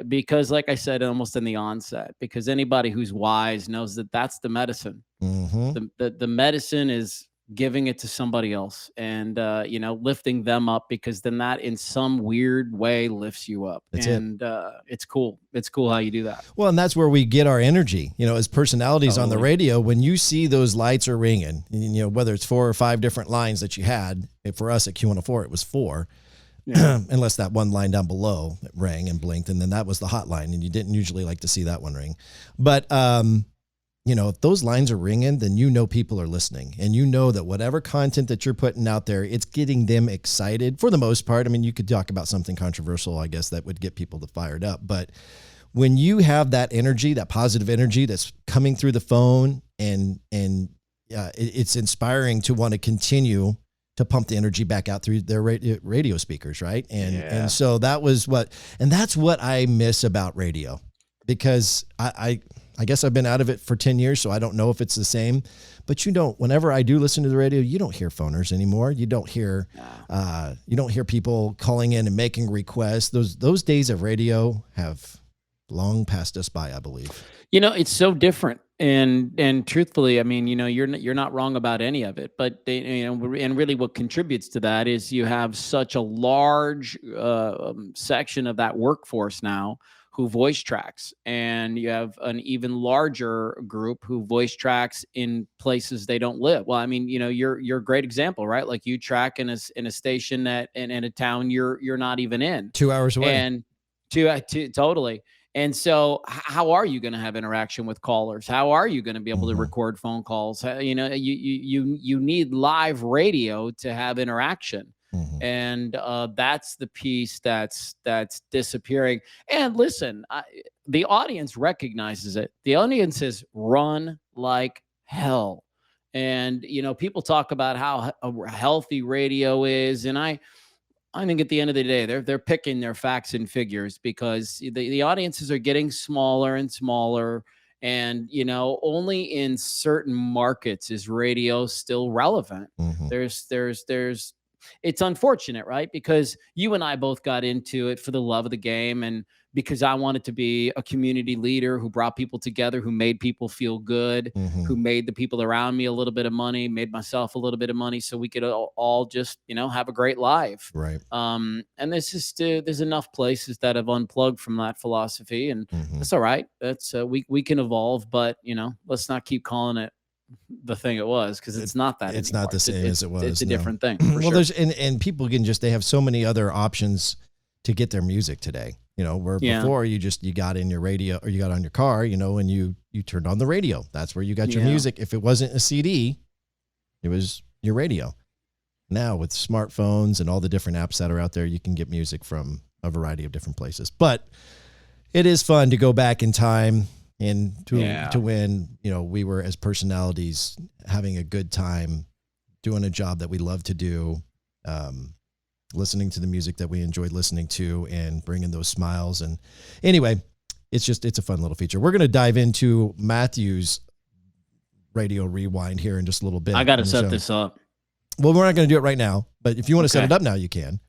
E: because like I said, almost in the onset, because anybody who's wise knows that that's the medicine.
D: Mm-hmm.
E: The medicine is giving it to somebody else and lifting them up, because then that in some weird way lifts you up. It's cool. It's cool how you do that.
D: Well, and that's where we get our energy, as personalities on the radio. When you see those lights are ringing, whether it's 4 or 5 different lines that you had, for us at Q104, it was 4. Yeah. Unless that one line down below rang and blinked, and then that was the hotline, and you didn't usually like to see that one ring. But if those lines are ringing, then people are listening, and that whatever content that you're putting out there, it's getting them excited for the most part. I mean, you could talk about something controversial, I guess, that would get people fired up. But when you have that energy, that positive energy that's coming through the phone, and it's inspiring to want to continue to pump the energy back out through their radio speakers, right? And so that's what I miss about radio, because I guess I've been out of it for 10 years, so I don't know if it's the same. But whenever I do listen to the radio, you don't hear phoners anymore. You don't hear people calling in and making requests. Those days of radio have long passed us by, I believe.
E: It's so different, and truthfully, I mean, you're not wrong about any of it. But and really, what contributes to that is you have such a large section of that workforce now who voice tracks, and you have an even larger group who voice tracks in places they don't live. Well, I mean, you're a great example, right? Like you track in a station that in a town you're not even in,
D: 2 hours away,
E: and totally. And so, how are you going to have interaction with callers? How are you going to be able to record phone calls? You need live radio to have interaction. And that's the piece that's disappearing. And listen, the audience recognizes it. The audience is run like hell. And people talk about how healthy radio is, and I think at the end of the day, they're picking their facts and figures, because the audiences are getting smaller and smaller. And, only in certain markets is radio still relevant. It's unfortunate, right? Because you and I both got into it for the love of the game, and because I wanted to be a community leader who brought people together, who made people feel good, who made the people around me a little bit of money, made myself a little bit of money, so we could all just, have a great life.
D: Right.
E: And there's enough places that have unplugged from that philosophy, and that's all right. That's we can evolve, but let's not keep calling it the thing it was, because it's not that.
D: It's
E: anymore.
D: not the same as it was.
E: It's a different thing.
D: Well,
E: sure.
D: there's and people can they have so many other options to get their music today. Where before you got in your radio, or you got on your car, and you turned on the radio. That's where you got your music. If it wasn't a CD, it was your radio. Now with smartphones and all the different apps that are out there, you can get music from a variety of different places. But it is fun to go back in time and to when, we were, as personalities, having a good time doing a job that we love to do, listening to the music that we enjoyed listening to, and bringing those smiles. And anyway, it's a fun little feature. We're going to dive into Mathew's radio rewind here in just a little bit.
E: I got to set this up.
D: Well, we're not going to do it right now, but if you want to set it up now, you can.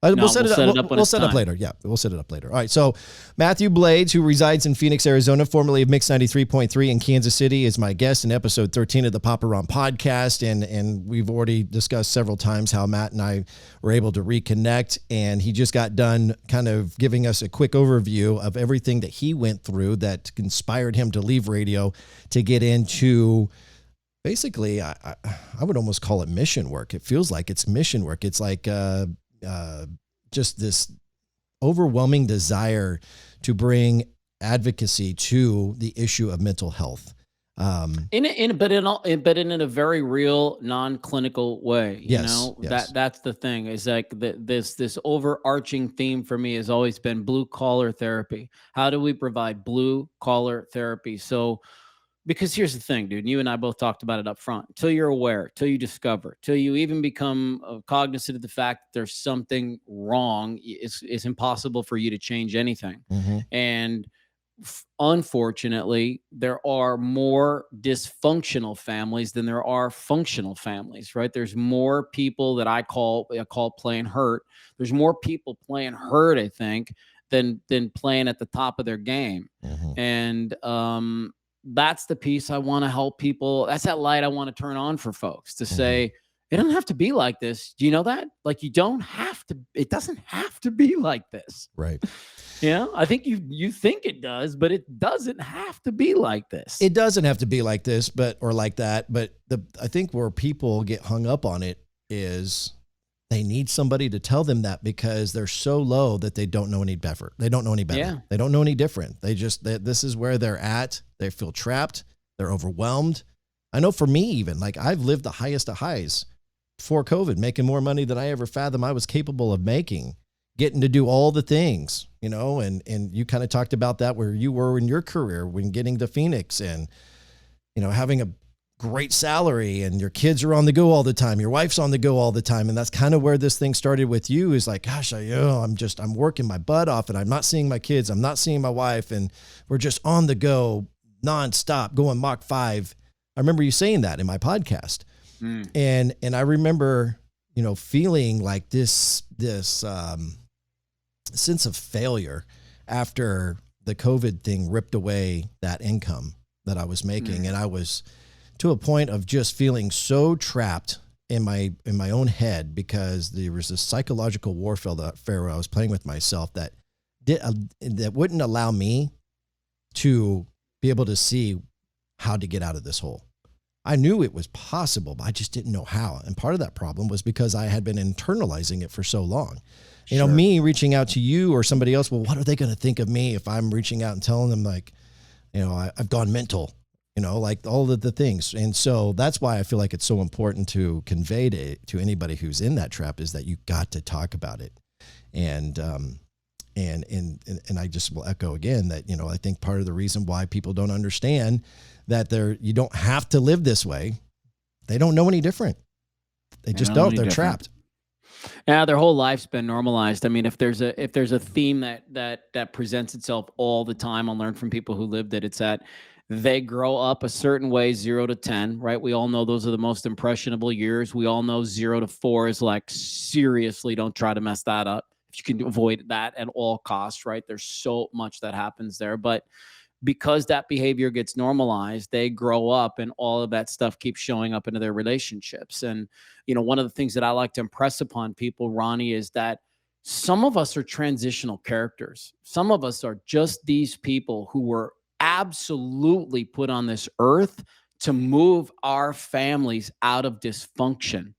D: We'll set it up. We'll set it up later. Yeah, we'll set it up later. All right. So Mathew Blades, who resides in Phoenix, Arizona, formerly of Mix 93.3 in Kansas City, is my guest in episode 13 of the Papa Ron podcast. And we've already discussed several times how Matt and I were able to reconnect. And he just got done kind of giving us a quick overview of everything that he went through that inspired him to leave radio to get into, basically, I would almost call it mission work. It feels like it's mission work. It's like just this overwhelming desire to bring advocacy to the issue of mental health. But in a very real, non-clinical way. That's the thing. Is like this overarching theme for me has always been blue collar therapy. How do we provide blue collar therapy? So, because here's the thing, dude, and you and I both talked about it up front. Till you're aware, till you discover, till you even become cognizant of the fact that there's something wrong, it's impossible for you to change anything. And unfortunately, there are more dysfunctional families than there are functional families, right? There's more people that I call playing hurt. There's more people playing hurt, I think, than playing at the top of their game. And that's the piece I want to help people. That's that light I want to turn on for folks to say, it doesn't have to be like this. Do you know that? Like, it doesn't have to be like this. Right.
E: I think you think it does, but it doesn't have to be like this.
D: It doesn't have to be like this, or like that. But I think where people get hung up on it is they need somebody to tell them that, because they're so low that they don't know any better. They don't know any better.
E: Yeah.
D: They don't know any different. This is where they're at. They feel trapped. They're overwhelmed. I know for me, even, like, I've lived the highest of highs before COVID, making more money than I ever fathomed I was capable of making, getting to do all the things, and you kind of talked about that where you were in your career when getting to Phoenix, and, having a great salary, and your kids are on the go all the time. Your wife's on the go all the time. And that's kind of where this thing started with you, is like, gosh, I'm working my butt off, and I'm not seeing my kids. I'm not seeing my wife, and we're just on the go nonstop, going Mach 5. I remember you saying that in my podcast. And I remember, feeling like this sense of failure after the COVID thing ripped away that income that I was making. And I was to a point of just feeling so trapped in my own head, because there was this psychological warfare where I was playing with myself that wouldn't allow me to be able to see how to get out of this hole. I knew it was possible, but I just didn't know how. And part of that problem was because I had been internalizing it for so long. You know, me reaching out to you or somebody else, well, what are they going to think of me if I'm reaching out and telling them, like, you know, I've gone mental, you know, like all of the things. And so that's why I feel like it's so important to convey to anybody who's in that trap, is that you got to talk about it. And I just will echo again that, you know, I think part of the reason why people don't understand that you don't have to live this way. They don't know any different. They just don't. They're trapped.
E: Yeah, their whole life's been normalized. I mean, if there's a theme that presents itself all the time, I'll learn from people who lived it. It's that they grow up a certain way, 0 to 10, right? We all know those are the most impressionable years. We all know 0 to 4 is like, seriously, don't try to mess that up. If you can avoid that at all costs, right? There's so much that happens there, but because that behavior gets normalized, they grow up and all of that stuff keeps showing up into their relationships. And, you know, one of the things that I like to impress upon people, Ronnie, is that some of us are transitional characters. Some of us are just these people who were absolutely put on this earth to move our families out of dysfunction.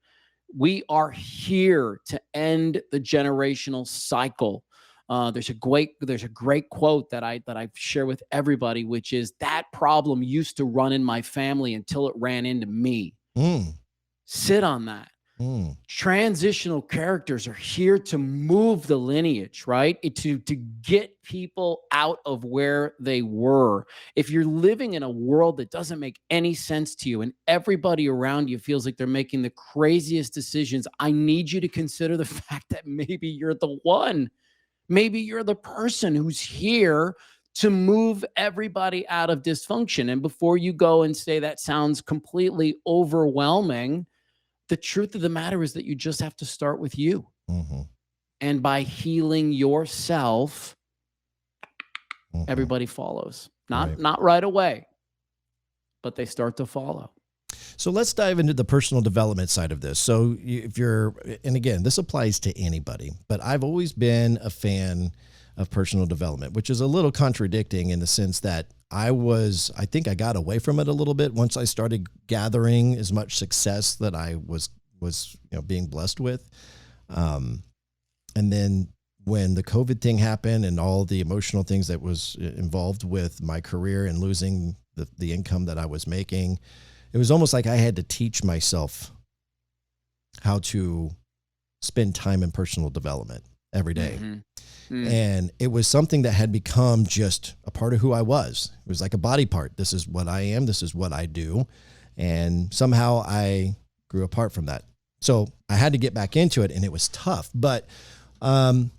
E: We are here to end the generational cycle. There's a great quote that I share with everybody, which is, that problem used to run in my family until it ran into me. Sit on that. Transitional characters are here to move the lineage, right? To get people out of where they were. If you're living in a world that doesn't make any sense to you and everybody around you feels like they're making the craziest decisions, I need you to consider the fact that maybe you're the one. Maybe you're the person who's here to move everybody out of dysfunction. And before you go and say that sounds completely overwhelming, the truth of the matter is that you just have to start with you. And by healing yourself, everybody follows. Not right away, but they start to follow.
D: So let's dive into the personal development side of this. So if you're, and again, this applies to anybody, but I've always been a fan of personal development, which is a little contradicting in the sense that I think I got away from it a little bit once I started gathering as much success that I was being blessed with. And then when the COVID thing happened and all the emotional things that was involved with my career and losing the income that I was making, it was almost like I had to teach myself how to spend time in personal development every day. And it was something that had become just a part of who I was. It was like a body part. This is what I am. This is what I do. And somehow I grew apart from that. So I had to get back into it, and it was tough. But the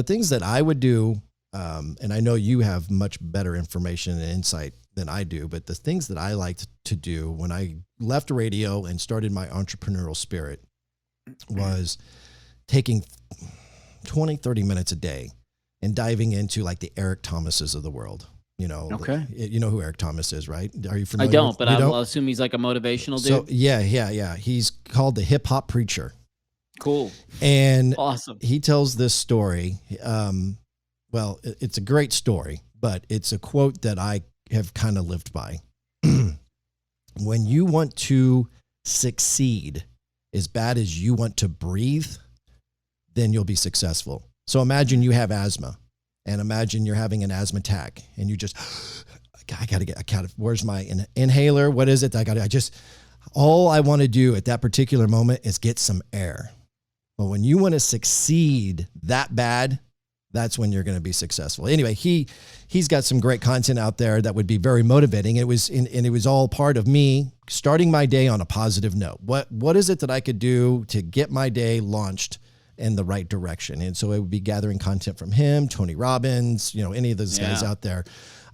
D: things that I would do, and I know you have much better information and insight than I do, but the things that I liked to do when I left radio and started my entrepreneurial spirit was taking 20, 30 minutes a day and diving into like the Eric Thomases of the world. You know, you know who Eric Thomas is, right? Are you familiar?
E: I don't, but I'll assume he's like a motivational dude.
D: So yeah. He's called the hip hop preacher.
E: Cool.
D: And
E: awesome.
D: He tells this story. Well, it's a great story, but it's a quote that I have kind of lived by. When you want to succeed as bad as you want to breathe, then you'll be successful. So imagine you have asthma, and imagine you're having an asthma attack, and you just, where's my inhaler? What is it? All I want to do at that particular moment is get some air. But when you want to succeed that bad, that's when you're going to be successful. Anyway, he's got some great content out there that would be very motivating. It was all part of me starting my day on a positive note. What is it that I could do to get my day launched in the right direction? And so it would be gathering content from him, Tony Robbins, any of those guys out there.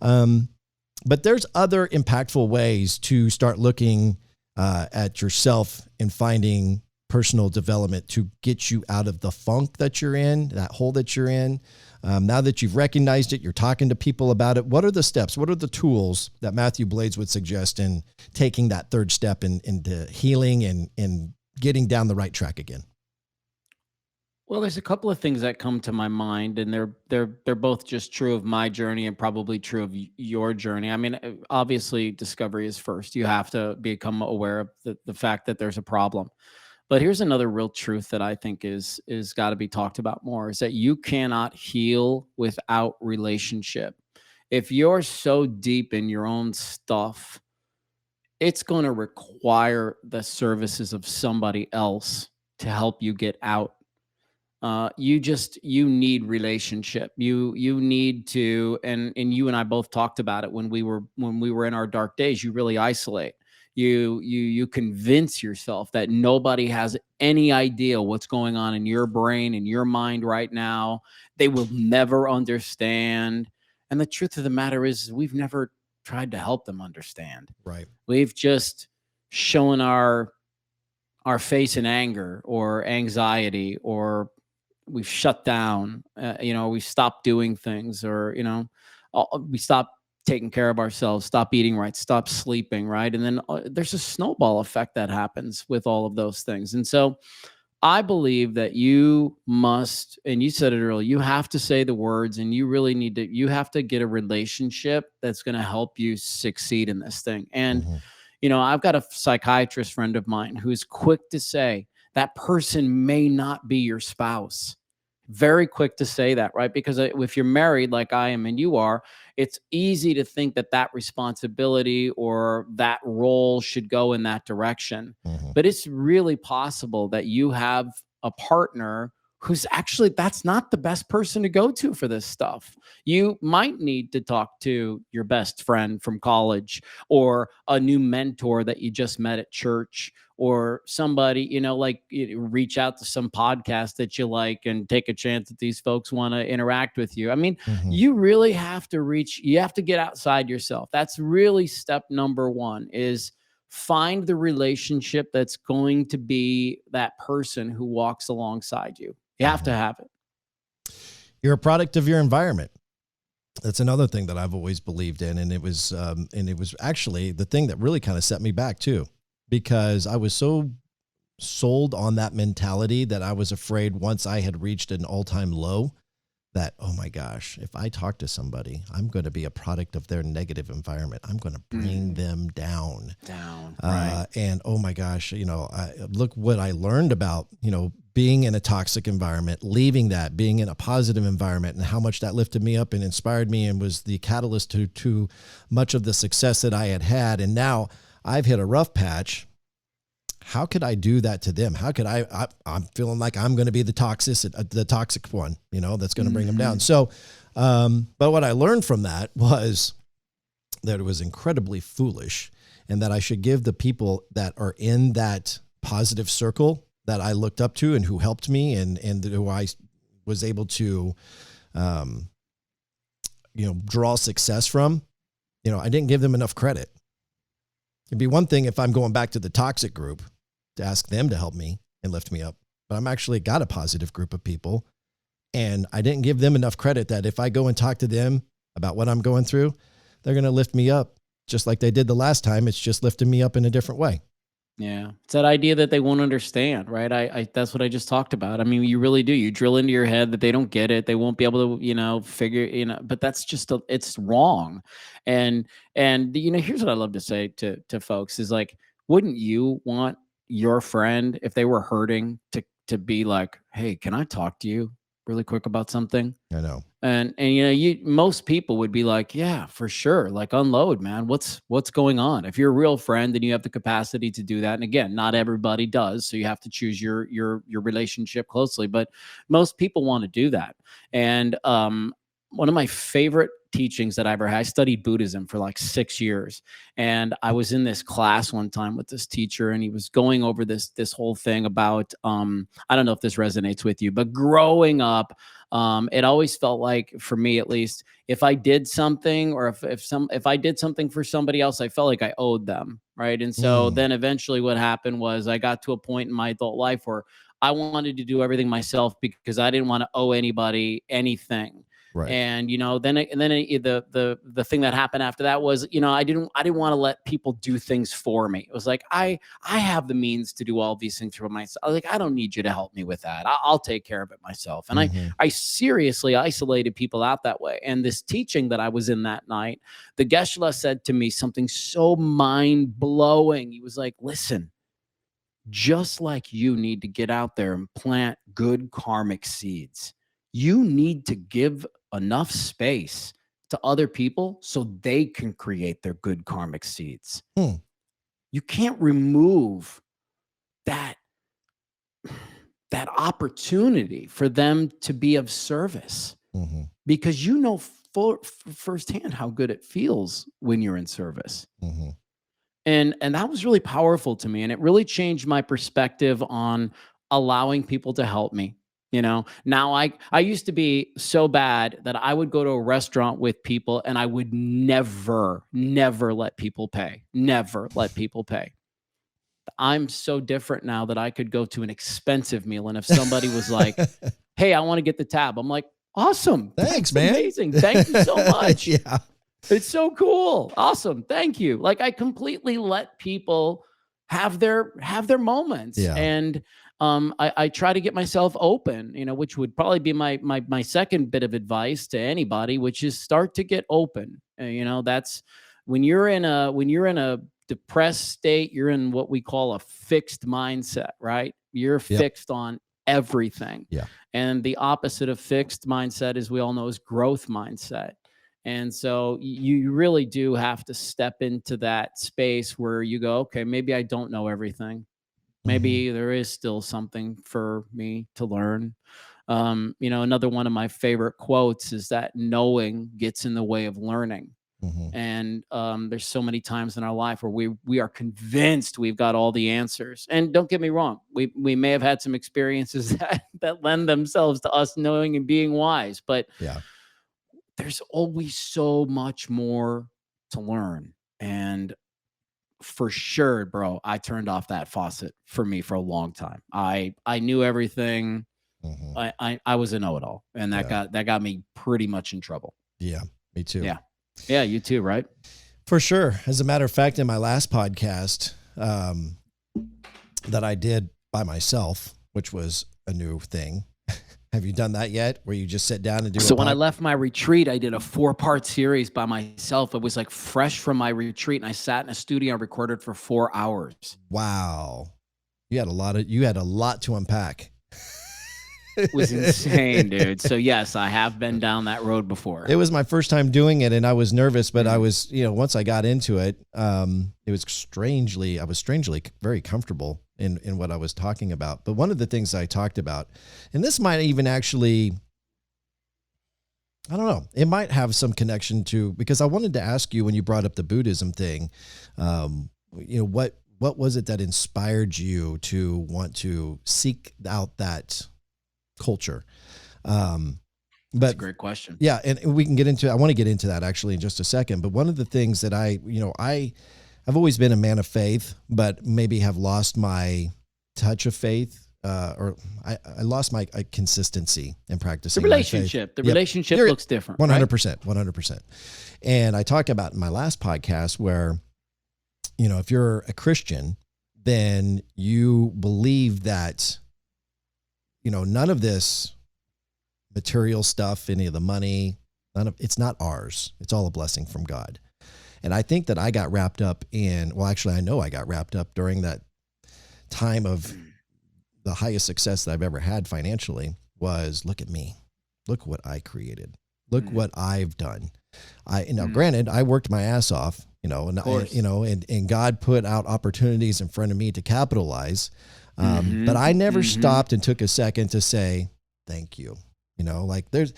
D: But there's other impactful ways to start looking at yourself and finding personal development to get you out of the funk that you're in, that hole that you're in. Now that you've recognized it, you're talking to people about it. What are the steps? What are the tools that Matthew Blades would suggest in taking that third step into healing and getting down the right track again?
E: Well, there's a couple of things that come to my mind, and they're both just true of my journey and probably true of your journey. I mean, obviously, discovery is first. You have to become aware of the fact that there's a problem. But here's another real truth that I think is got to be talked about more: is that you cannot heal without relationship. If you're so deep in your own stuff, it's going to require the services of somebody else to help you get out. You need relationship. You need to, and you and I both talked about it when we were in our dark days. You really isolate. You convince yourself that nobody has any idea what's going on in your brain and your mind right now. They will never understand. And the truth of the matter is, we've never tried to help them understand.
D: Right.
E: We've just shown our face in anger or anxiety, or we've shut down, we stopped doing things, or, we stopped taking care of ourselves, stop eating right, stop sleeping right. And then there's a snowball effect that happens with all of those things. And so I believe that you must, and you said it earlier, you have to say the words, and you have to get a relationship that's going to help you succeed in this thing. And, I've got a psychiatrist friend of mine who's quick to say that person may not be your spouse. Very quick to say that, right? Because if you're married like I am and you are, it's easy to think that responsibility or that role should go in that direction. But it's really possible that you have a partner who's actually, that's not the best person to go to for this stuff. You might need to talk to your best friend from college, or a new mentor that you just met at church, or somebody, reach out to some podcast that you like and take a chance that these folks want to interact with you. I mean, you really have to you have to get outside yourself. That's really step number one, is find the relationship that's going to be that person who walks alongside you. You have to have it.
D: You're a product of your environment. That's another thing that I've always believed in. And it was actually the thing that really kind of set me back too, because I was so sold on that mentality that I was afraid once I had reached an all-time low that, oh my gosh, if I talk to somebody, I'm going to be a product of their negative environment. I'm going to bring them down. Right. And oh my gosh, look what I learned about, being in a toxic environment, leaving that, being in a positive environment, and how much that lifted me up and inspired me and was the catalyst to much of the success that I had had. And now I've hit a rough patch. How could I do that to them? How could I'm feeling like I'm going to be the toxic one, that's going to bring them down. So, but what I learned from that was that it was incredibly foolish, and that I should give the people that are in that positive circle that I looked up to and who helped me and who I was able to, draw success from, I didn't give them enough credit. It'd be one thing if I'm going back to the toxic group to ask them to help me and lift me up, but I'm actually got a positive group of people, and I didn't give them enough credit that if I go and talk to them about what I'm going through, they're going to lift me up just like they did the last time. It's just lifting me up in a different way.
E: Yeah. It's that idea that they won't understand, right? I that's what I just talked about. I mean, you really do. You drill into your head that they don't get it. They won't be able to, figure, but that's just, it's wrong. And here's what I love to say to folks is like, wouldn't you want your friend, if they were hurting, to be like, hey, can I talk to you really quick about something?
D: I know.
E: And most people would be like, yeah, for sure. Like, unload, man. What's going on? If you're a real friend and you have the capacity to do that. And again, not everybody does. So you have to choose your relationship closely, but most people want to do that. And one of my favorite teachings that I ever had. I studied Buddhism for like 6 years. And I was in this class one time with this teacher, and he was going over this whole thing about, I don't know if this resonates with you, but growing up, it always felt like, for me at least, if I did something, or if I did something for somebody else, I felt like I owed them. Right. And so then eventually what happened was I got to a point in my adult life where I wanted to do everything myself because I didn't want to owe anybody anything.
D: Right.
E: And, the thing that happened after that was, I didn't want to let people do things for me. It was like, I have the means to do all these things for myself. I was like, I don't need you to help me with that. I'll take care of it myself. And I seriously isolated people out that way. And this teaching that I was in that night, the Geshe-la said to me something so mind blowing. He was like, listen, just like you need to get out there and plant good karmic seeds, you need to give enough space to other people so they can create their good karmic seeds. You can't remove that opportunity for them to be of service, because firsthand how good it feels when you're in service. And that was really powerful to me. And it really changed my perspective on allowing people to help me. Now I used to be so bad that I would go to a restaurant with people and I would never let people pay. Never let people pay. I'm so different now that I could go to an expensive meal. And if somebody was like, hey, I want to get the tab, I'm like, awesome.
D: Thanks,
E: That's
D: man.
E: amazing. Thank you so much.
D: Yeah.
E: It's so cool. Awesome. Thank you. Like, I completely let people have their moments.
D: Yeah.
E: And I try to get myself open, which would probably be my second bit of advice to anybody, which is start to get open. That's when you're in a depressed state, you're in what we call a fixed mindset, right? You're fixed on everything.
D: Yeah.
E: And the opposite of fixed mindset, as we all know, is growth mindset. And so you really do have to step into that space where you go, okay, maybe I don't know everything. Maybe there is still something for me to learn. Another one of my favorite quotes is that knowing gets in the way of learning. And there's so many times in our life where we are convinced we've got all the answers. And don't get me wrong, we may have had some experiences that lend themselves to us knowing and being wise, but there's always so much more to learn. And for sure, bro, I turned off that faucet for me for a long time. I knew everything. I was a know-it-all, and that got me pretty much in trouble.
D: Yeah, me too.
E: Yeah, you too, right?
D: For sure. As a matter of fact, in my last podcast that I did by myself, which was a new thing. Have you done that yet? Where you just sit down and do
E: So when I left my retreat, I did a 4-part series by myself. It was like fresh from my retreat, and I sat in a studio and recorded for 4 hours.
D: Wow. You had a lot to unpack.
E: It was insane, dude. So yes, I have been down that road before.
D: It was my first time doing it, and I was nervous, but I was, once I got into it, I was strangely very comfortable in what I was talking about. But one of the things I talked about, and this might even actually, I don't know, it might have some connection to, because I wanted to ask you when you brought up the Buddhism thing, what was it that inspired you to want to seek out that culture?
E: That's a great question.
D: Yeah. And we can get into, I want to get into that actually in just a second. But one of the things that I've always been a man of faith, but maybe have lost my touch of faith, or I lost my consistency in practicing
E: the relationship. The relationship looks different.
D: 100%, 100%. And I talked about in my last podcast where, if you're a Christian, then you believe that, none of this material stuff, any of the money, it's not ours. It's all a blessing from God. And I think that I got wrapped up I know I got wrapped up during that time of the highest success that I've ever had financially was, look at me. Look what I created. Look what I've done. Granted, I worked my ass off, and God put out opportunities in front of me to capitalize. But I never stopped and took a second to say, thank you. There's,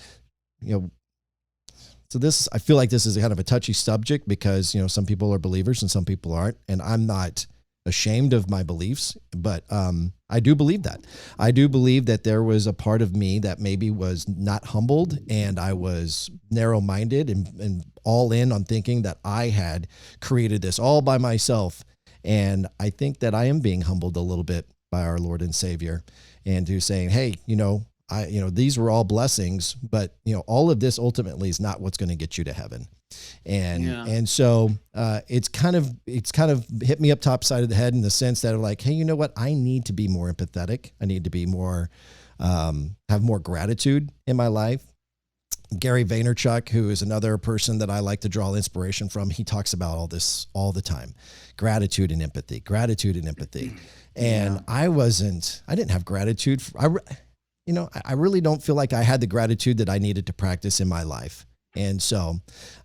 D: So I feel like this is kind of a touchy subject because, some people are believers and some people aren't. And I'm not ashamed of my beliefs, but I do believe that. I do believe that there was a part of me that maybe was not humbled, and I was narrow-minded and all in on thinking that I had created this all by myself. And I think that I am being humbled a little bit by our Lord and Savior, and to saying, hey, these were all blessings, but all of this ultimately is not what's going to get you to heaven. And so it's kind of hit me up top side of the head in the sense that like, hey, you know what? I need to be more empathetic. I need to be more, have more gratitude in my life. Gary Vaynerchuk, who is another person that I like to draw inspiration from, he talks about all this all the time. Gratitude and empathy. And I didn't have gratitude. I really don't feel like I had the gratitude that I needed to practice in my life. And so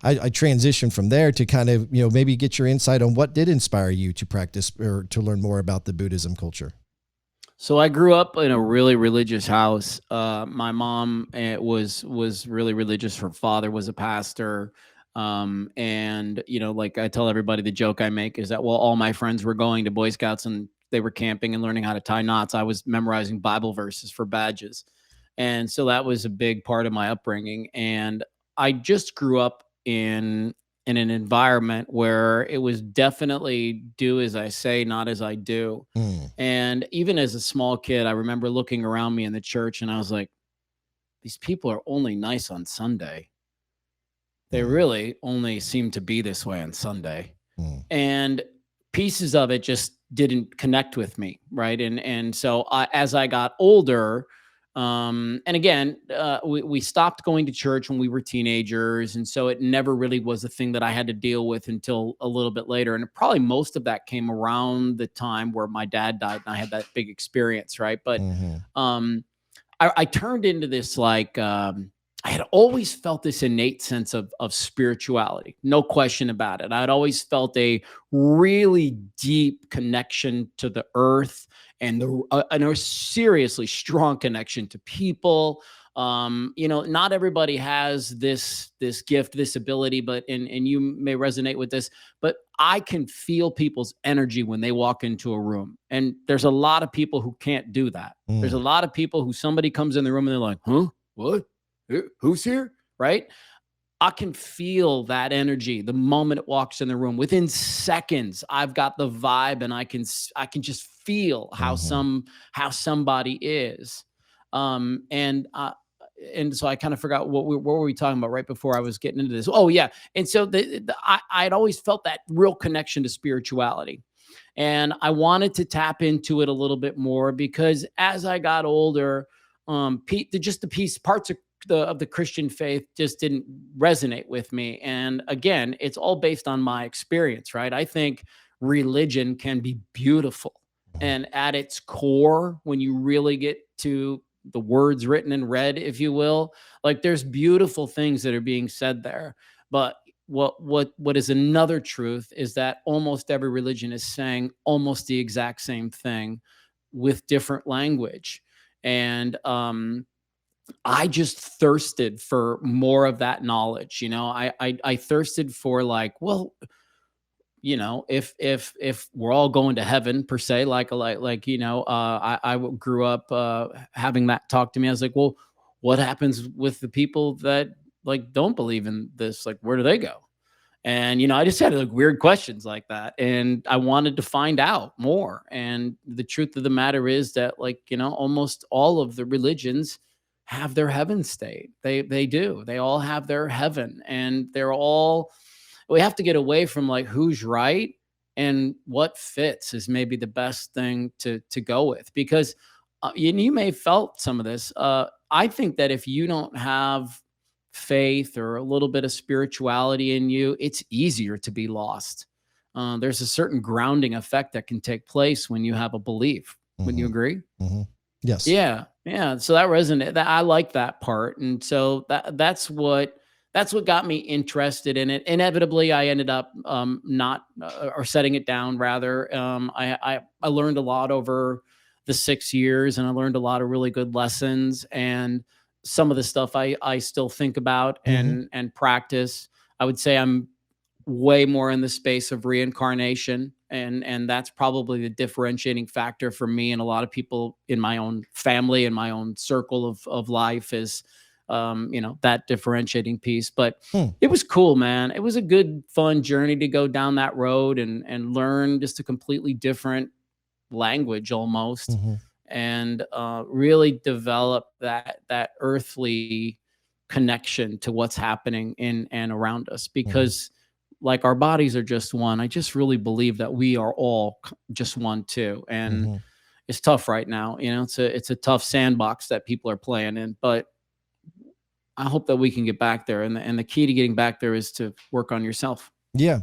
D: I transitioned from there to kind of, maybe get your insight on what did inspire you to practice or to learn more about the Buddhism culture.
E: So I grew up in a really religious house. My mom was really religious. Her father was a pastor. And, like I tell everybody, the joke I make is that, well, all my friends were going to Boy Scouts and they were camping and learning how to tie knots. I was memorizing Bible verses for badges. And so that was a big part of my upbringing. And I just grew up in an environment where it was definitely do as I say, not as I do. And even as a small kid, I remember looking around me in the church and I was like, these people are only nice on Sunday. They really only seem to be this way on Sunday. And pieces of it just didn't connect with me. Right. And so as I got older, and again, we stopped going to church when we were teenagers. And so it never really was a thing that I had to deal with until a little bit later. And probably most of that came around the time where my dad died and I had that big experience. Right. But I turned into this, like, I had always felt this innate sense of spirituality, no question about it. I'd always felt a really deep connection to the earth and a seriously strong connection to people. Not everybody has this gift, this ability, but and you may resonate with this, but I can feel people's energy when they walk into a room. And there's a lot of people who can't do that. There's a lot of people who somebody comes in the room and they're like, huh, what? Who's here? Right? I can feel that energy the moment it walks in the room. Within seconds, I've got the vibe, and I can just feel how somebody is. And so I kind of forgot what were we talking about right before I was getting into this. Oh yeah, and so I'd always felt that real connection to spirituality, and I wanted to tap into it a little bit more because as I got older, parts of the Christian faith just didn't resonate with me. And again, it's all based on my experience, right? I think religion can be beautiful. And at its core, when you really get to the words written in red, if you will, like there's beautiful things that are being said there. But what is another truth is that almost every religion is saying almost the exact same thing with different language. And I just thirsted for more of that knowledge. I thirsted for like, well, if we're all going to heaven per se, I grew up having that talk to me. I was like, well, what happens with the people that like don't believe in this? Like, where do they go? And, I just had like weird questions like that. And I wanted to find out more. And the truth of the matter is that almost all of the religions have their heaven state. They do. They all have their heaven, and we have to get away from like who's right and what fits is maybe the best thing to go with, because you may have felt some of this. I think that if you don't have faith or a little bit of spirituality in you, it's easier to be lost. There's a certain grounding effect that can take place when you have a belief. Wouldn't you agree?
D: Yes.
E: Yeah. So that resonated. I like that part. And so that's what got me interested in it. Inevitably, I ended up not or setting it down rather. I learned a lot over the 6 years, and I learned a lot of really good lessons. And some of the stuff I still think about and practice. I would say I'm way more in the space of reincarnation, and that's probably the differentiating factor for me and a lot of people in my own family and my own circle of life is that differentiating piece. But it was cool, man. It was a good fun journey to go down that road and learn just a completely different language almost, and really develop that earthly connection to what's happening in and around us, because like our bodies are just one. I just really believe that we are all just one too. And it's tough right now. It's a tough sandbox that people are playing in, but I hope that we can get back there. And the key to getting back there is to work on yourself.
D: Yeah.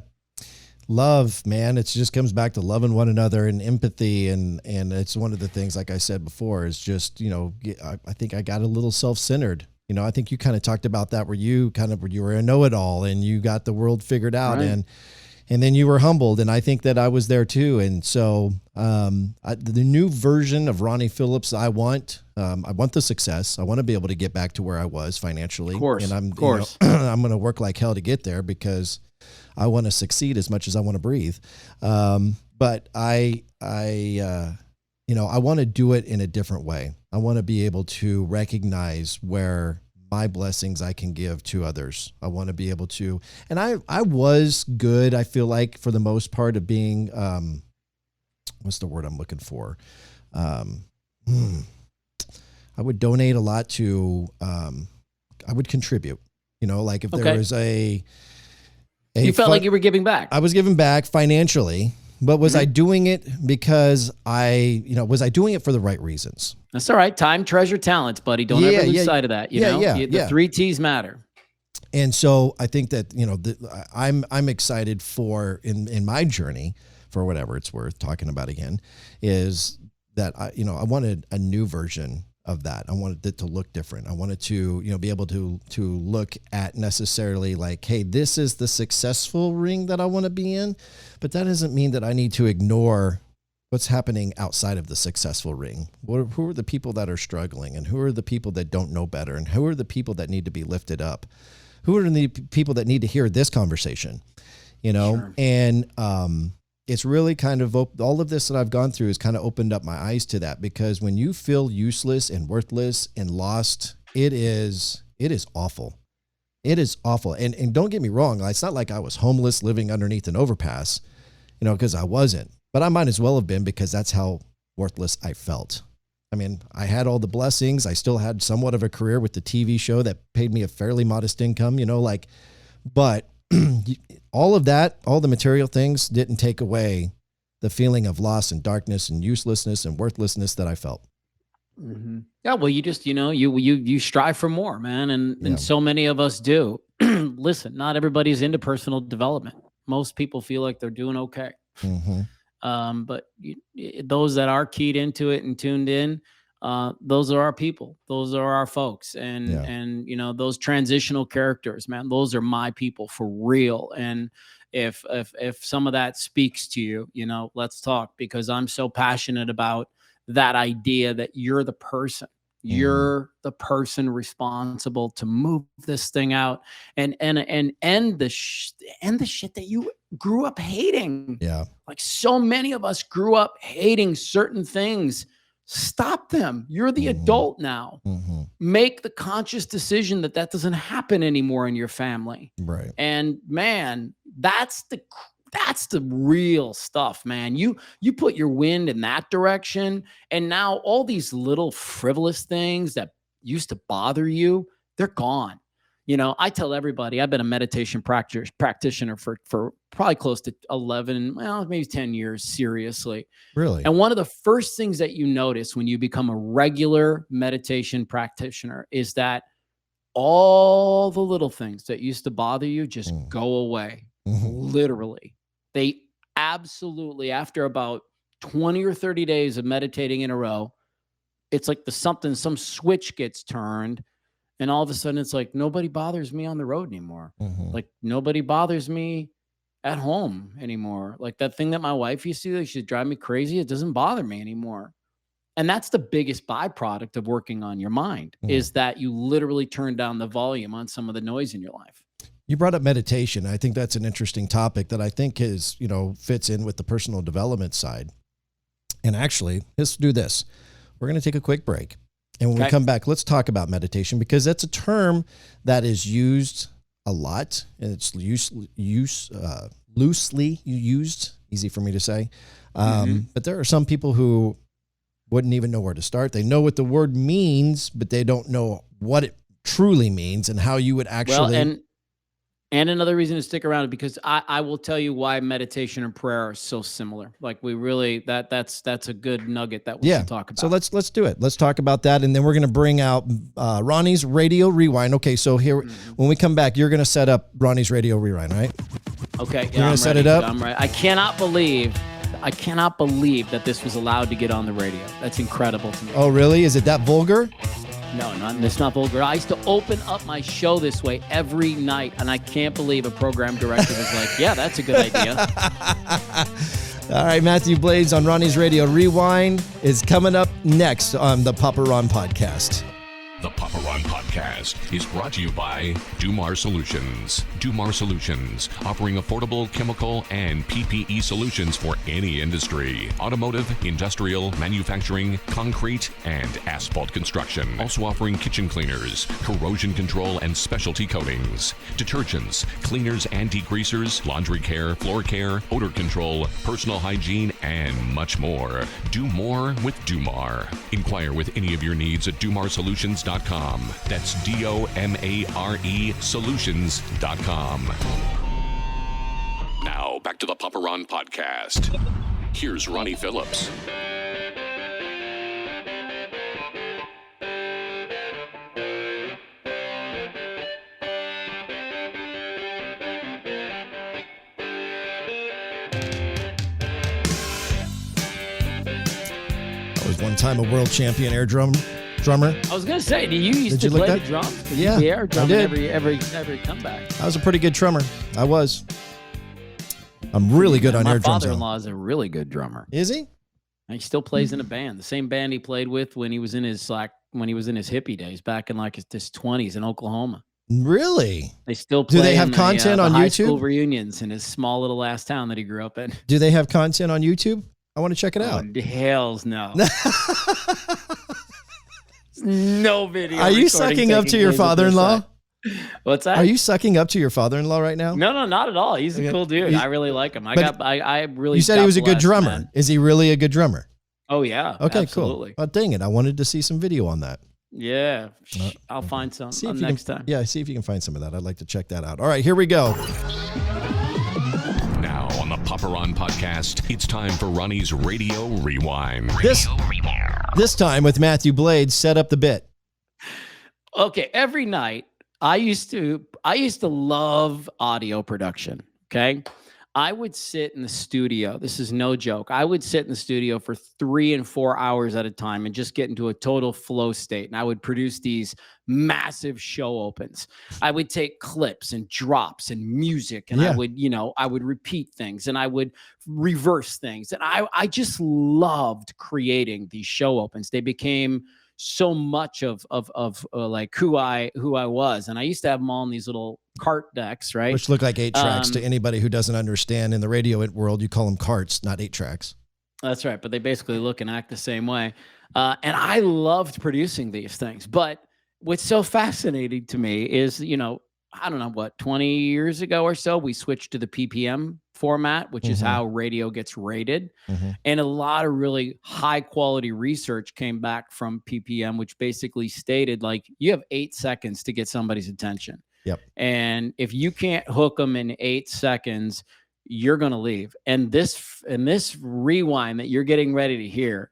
D: Love, man. It just comes back to loving one another and empathy. And it's one of the things, like I said before, is just, I think I got a little self-centered. I think you kind of talked about that where you were a know-it-all and you got the world figured out, right. and then you were humbled. And I think that I was there too. And so the new version of Ronnie Phillips, I want the success. I want to be able to get back to where I was financially. Of course. And I'm going to work like hell to get there because I want to succeed as much as I want to breathe. But I want to do it in a different way. I want to be able to recognize where my blessings I can give to others. I want to be able to, and I was good, I feel like, for the most part of being, what's the word I'm looking for? I would donate a lot to, I would contribute, like if there was
E: you felt like you were giving back.
D: I was giving back financially. But was I doing it because was I doing it for the right reasons?
E: That's all right. Time, treasure, talents, buddy. Don't ever lose sight of that. The 3 T's matter.
D: And so I think that, I'm excited for in my journey, for whatever it's worth talking about again, is that I wanted a new version of that. I wanted it to look different. I wanted to, be able to look at necessarily like, hey, this is the successful ring that I want to be in, but that doesn't mean that I need to ignore what's happening outside of the successful ring. Who are the people that are struggling, and who are the people that don't know better, and who are the people that need to be lifted up? Who are the people that need to hear this conversation? Sure. And it's really kind of all of this that I've gone through has kind of opened up my eyes to that, because when you feel useless and worthless and lost, it is awful. It is awful. And don't get me wrong. It's not like I was homeless living underneath an overpass, because I wasn't, but I might as well have been, because that's how worthless I felt. I mean, I had all the blessings. I still had somewhat of a career with the TV show that paid me a fairly modest income, but all of that, all the material things didn't take away the feeling of loss and darkness and uselessness and worthlessness that I felt.
E: Mm-hmm. Yeah. Well, you just, you strive for more, man. And so many of us do. Listen, not everybody's into personal development. Most people feel like they're doing okay. Mm-hmm. But those that are keyed into it and tuned in, those are our people. Those are our folks. And those transitional characters, man, those are my people for real. And if some of that speaks to you, let's talk, because I'm so passionate about that idea that you're the person. You're the person responsible to move this thing out and end the shit that you grew up hating. Yeah. Like so many of us grew up hating certain things. Stop them. You're the adult now. Make the conscious decision that doesn't happen anymore in your family. Right. And man, that's the real stuff, man. You put your wind in that direction, and now all these little frivolous things that used to bother you, they're gone. I tell everybody I've been a meditation practitioner for probably close to 11, well, maybe 10 years, seriously. Really? And one of the first things that you notice when you become a regular meditation practitioner is that all the little things that used to bother you just go away. Literally. They absolutely, after about 20 or 30 days of meditating in a row, it's like some switch gets turned. And all of a sudden, it's like, nobody bothers me on the road anymore. Like, nobody bothers me at home anymore. Like, that thing that my wife used to do, that should drive me crazy, it doesn't bother me anymore. And that's the biggest byproduct of working on your mind is that you literally turn down the volume on some of the noise in your life.
D: You brought up meditation. I think that's an interesting topic that I think is, fits in with the personal development side. And actually, let's do this. We're going to take a quick break. And when we come back, let's talk about meditation, because that's a term that is used a lot, and it's loosely used, easy for me to say. But there are some people who wouldn't even know where to start. They know what the word means, but they don't know what it truly means and how you would actually.
E: Well, and another reason to stick around is because I will tell you why meditation and prayer are so similar. Like we really, that's a good nugget that we should talk about.
D: So let's do it. Let's talk about that. And then we're going to bring out Ronnie's Radio Rewind. Okay. So here, when we come back, you're going to set up Ronnie's Radio Rewind, right?
E: Okay.
D: You're going to set it up?
E: I'm right. I cannot believe that this was allowed to get on the radio. That's incredible to me.
D: Oh, really? Is it that vulgar?
E: No, it's not vulgar. I used to open up my show this way every night, and I can't believe a program director was like, yeah, that's a good idea.
D: All right, Mathew Blades on Ronnie's Radio Rewind is coming up next on the Papa Ron Podcast.
A: The Papa Ron Podcast is brought to you by Dumar Solutions. Dumar Solutions, offering affordable chemical and PPE solutions for any industry. Automotive, industrial, manufacturing, concrete, and asphalt construction. Also offering kitchen cleaners, corrosion control, and specialty coatings. Detergents, cleaners and degreasers, laundry care, floor care, odor control, personal hygiene, and much more. Do more with Dumar. Inquire with any of your needs at DumarSolutions.com. That's DOMARE Solutions.com. Now, back to the Papa Ron Podcast. Here's Ronnie Phillips.
D: I was one time a world champion air drummer.
E: I was gonna say, do you used to play the drums?
D: Yeah,
E: the air drum
D: I did.
E: Every comeback.
D: I was a pretty good drummer. I was. I'm really good on air drums.
E: My father-in-law is a really good drummer.
D: Is he?
E: And he still plays in a band, the same band he played with when he was in his hippie days back in like his 20s in Oklahoma.
D: Really?
E: They still play.
D: Do they have content on
E: high
D: YouTube?
E: School reunions in his small little ass town that he grew up in.
D: Do they have content on YouTube? I want to check it out.
E: Hells no. No video.
D: Are you sucking up to your father-in-law?
E: What's that?
D: Are you sucking up to your father-in-law right now?
E: No, not at all. He's a cool dude. I really like him. I really.
D: You said he was a good drummer. Man. Is he really a good drummer?
E: Oh yeah.
D: Okay,
E: absolutely.
D: Cool. Oh, dang it! I wanted to see some video on that.
E: Yeah, I'll find some next time.
D: Yeah, see if you can find some of that. I'd like to check that out. All right, here we go.
A: Now on the Papa Ron Podcast, it's time for Ronnie's Radio Rewind.
D: This time with Mathew Blades, set up the bit.
E: Okay, every night I used to love audio production. Okay, I would sit in the studio. This is no joke. I would sit in the studio for 3 and 4 hours at a time and just get into a total flow state. And I would produce these massive show opens. I would take clips and drops and music, and I would repeat things and I would reverse things. And I just loved creating these show opens. They became so much of like who I was. And I used to have them all in these little cart decks, right?
D: Which look like 8 tracks to anybody who doesn't understand. In the radio world, you call them carts, not 8 tracks. That's
E: right. But they basically look and act the same way. And I loved producing these things. But what's so fascinating to me is, I don't know, 20 years ago or so, we switched to the PPM format, which is how radio gets rated. And a lot of really high quality research came back from PPM, which basically stated like you have 8 seconds to get somebody's attention.
D: Yep. And
E: if you can't hook them in 8 seconds, you're going to leave. And this rewind that you're getting ready to hear,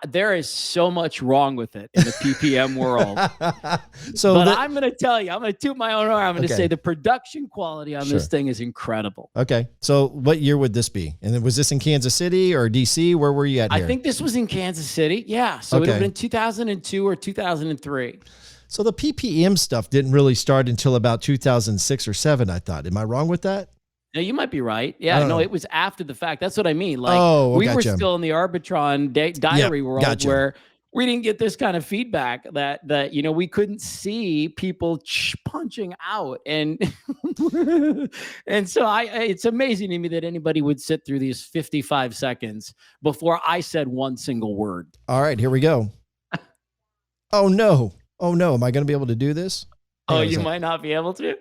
E: there is so much wrong with it in the PPM world. I'm going to tell you, I'm going to toot my own horn. I'm going to say the production quality on this thing is incredible.
D: Okay. So what year would this be? And then was this in Kansas City or DC? Where were you at here?
E: I think this was in Kansas City. Yeah. So it would have been 2002 or 2003.
D: So the PPM stuff didn't really start until about 2006 or 7, I thought. Am I wrong with that?
E: No, you might be right.
D: I
E: Yeah,
D: don't
E: no,
D: know.
E: it was after the fact. That's what I mean. Like
D: Oh,
E: we were
D: gotcha.
E: still in the Arbitron diary world
D: gotcha.
E: where we didn't get this kind of feedback that we couldn't see people punching out, and and so it's amazing to me that anybody would sit through these 55 seconds before I said one single word.
D: All right, here we go. Oh no. Am I going to be able to do this? Hang
E: Oh,
D: on a
E: you
D: sec.
E: might not be able to.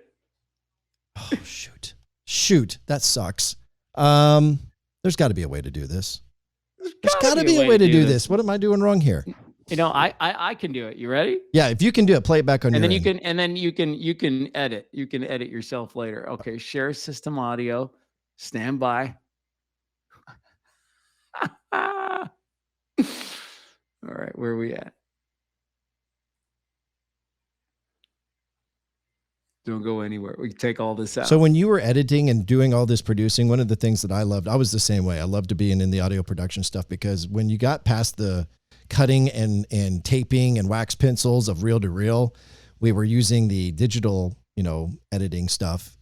D: Oh, shoot. That sucks. There's got to be a way to do this. There's got to be a way to do this. What am I doing wrong here?
E: I can do it. You ready?
D: Yeah, if you can do it, play it back on
E: And
D: your
E: then you
D: end.
E: can edit. You can edit yourself later. Okay, share system audio. Stand by. All right, where are we at? Don't go anywhere. We can take all this out.
D: So when you were editing and doing all this producing, one of the things that I loved, I was the same way. I loved to be in the audio production stuff because when you got past the cutting and taping and wax pencils of reel to reel, we were using the digital, editing stuff.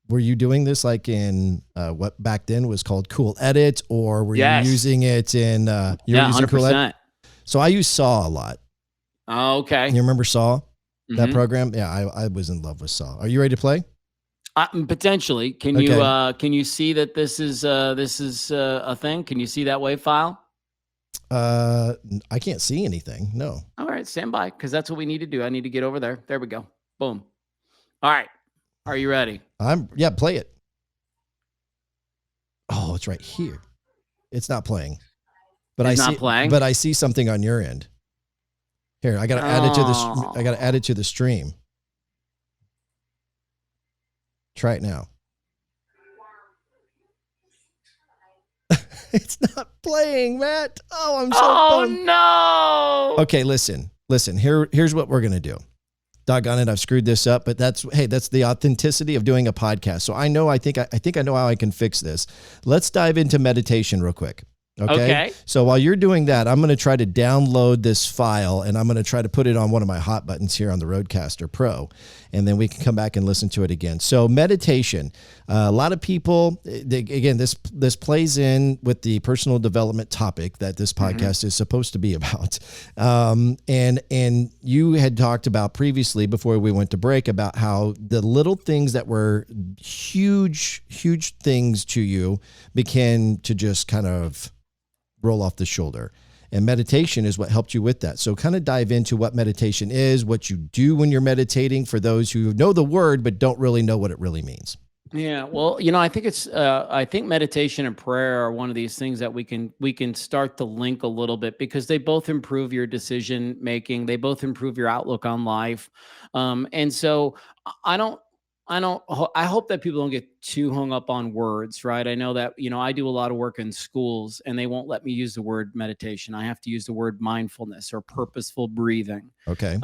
D: Were you doing this like in what back then was called Cool Edit, or were you using it in you were using
E: 100%.
D: Cool Edit? So I use Saw a lot.
E: Oh, okay.
D: You remember Saw? That
E: Mhm.
D: program? Yeah, I was in love with Saw. Are you ready to play?
E: Potentially. Can you see that this is a thing? Can you see that WAV file?
D: I can't see anything. No.
E: All right, stand by, because that's what we need to do. I need to get over there. There we go. Boom. All right. Are you ready?
D: Play it. Oh, it's right here. It's not playing. But
E: It's
D: I
E: not
D: see
E: playing?
D: But I see something on your end. Here, I gotta add it to
E: Oh.
D: I gotta add it to the stream. Try it now. It's not playing, Matt. Oh, I'm so bummed.
E: No.
D: Okay, listen. Here's what we're gonna do. Doggone it, I've screwed this up, but that's the authenticity of doing a podcast. So I think I know how I can fix this. Let's dive into meditation real quick. Okay. So while you're doing that, I'm going to try to download this file and I'm going to try to put it on one of my hot buttons here on the Rodecaster Pro, and then we can come back and listen to it again. So meditation, a lot of people, again, this plays in with the personal development topic that this podcast is supposed to be about. And you had talked about previously before we went to break about how the little things that were huge things to you began to just kind of roll off the shoulder. And meditation is what helped you with that. So kind of dive into what meditation is, what you do when you're meditating for those who know the word but don't really know what it really means.
E: Yeah, well, I think I think meditation and prayer are one of these things that we can start to link a little bit, because they both improve your decision making. They both improve your outlook on life. And so I hope that people don't get too hung up on words, right? I know that, I do a lot of work in schools and they won't let me use the word meditation. I have to use the word mindfulness or purposeful breathing.
D: Okay.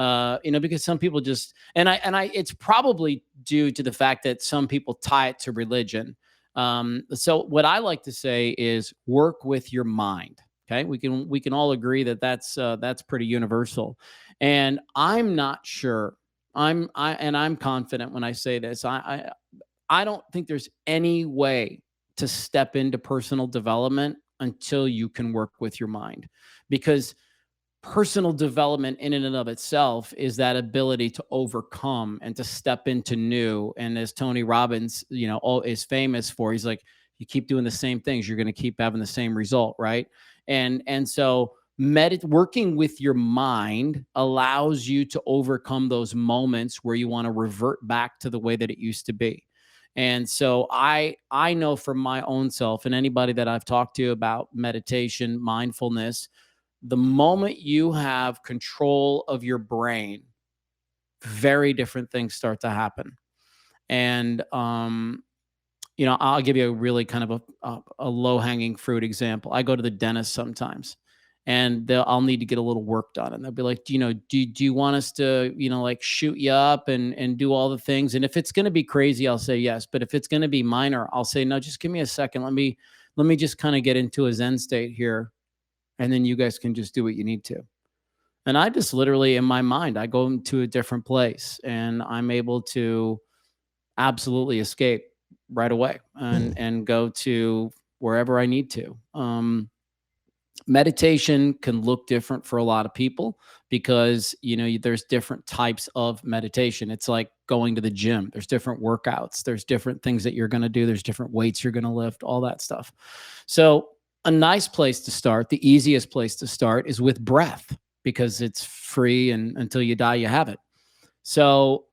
E: Because some people just, it's probably due to the fact that some people tie it to religion. So what I like to say is work with your mind. Okay. We can all agree that that's pretty universal. And I'm not sure. I'm confident when I say this. I don't think there's any way to step into personal development until you can work with your mind, because personal development in and of itself is that ability to overcome and to step into new. And as Tony Robbins, is famous for, he's like, you keep doing the same things, you're going to keep having the same result, right? And so working with your mind allows you to overcome those moments where you want to revert back to the way that it used to be. And so I know from my own self, and anybody that I've talked to about meditation, mindfulness, the moment you have control of your brain, very different things start to happen. And I'll give you a really kind of a low-hanging fruit example. I go to the dentist sometimes, and I'll need to get a little work done. And they'll be like, do you want us to, like shoot you up and do all the things? And if it's going to be crazy, I'll say yes. But if it's going to be minor, I'll say, no, just give me a second. Let me just kind of get into a Zen state here. And then you guys can just do what you need to. And I just literally, in my mind, I go into a different place and I'm able to absolutely escape right away and go to wherever I need to. Meditation can look different for a lot of people because, there's different types of meditation. It's like going to the gym. There's different workouts. There's different things that you're going to do. There's different weights you're going to lift, all that stuff. So a nice place to start, the easiest place to start is with breath because it's free and until you die, you have it. So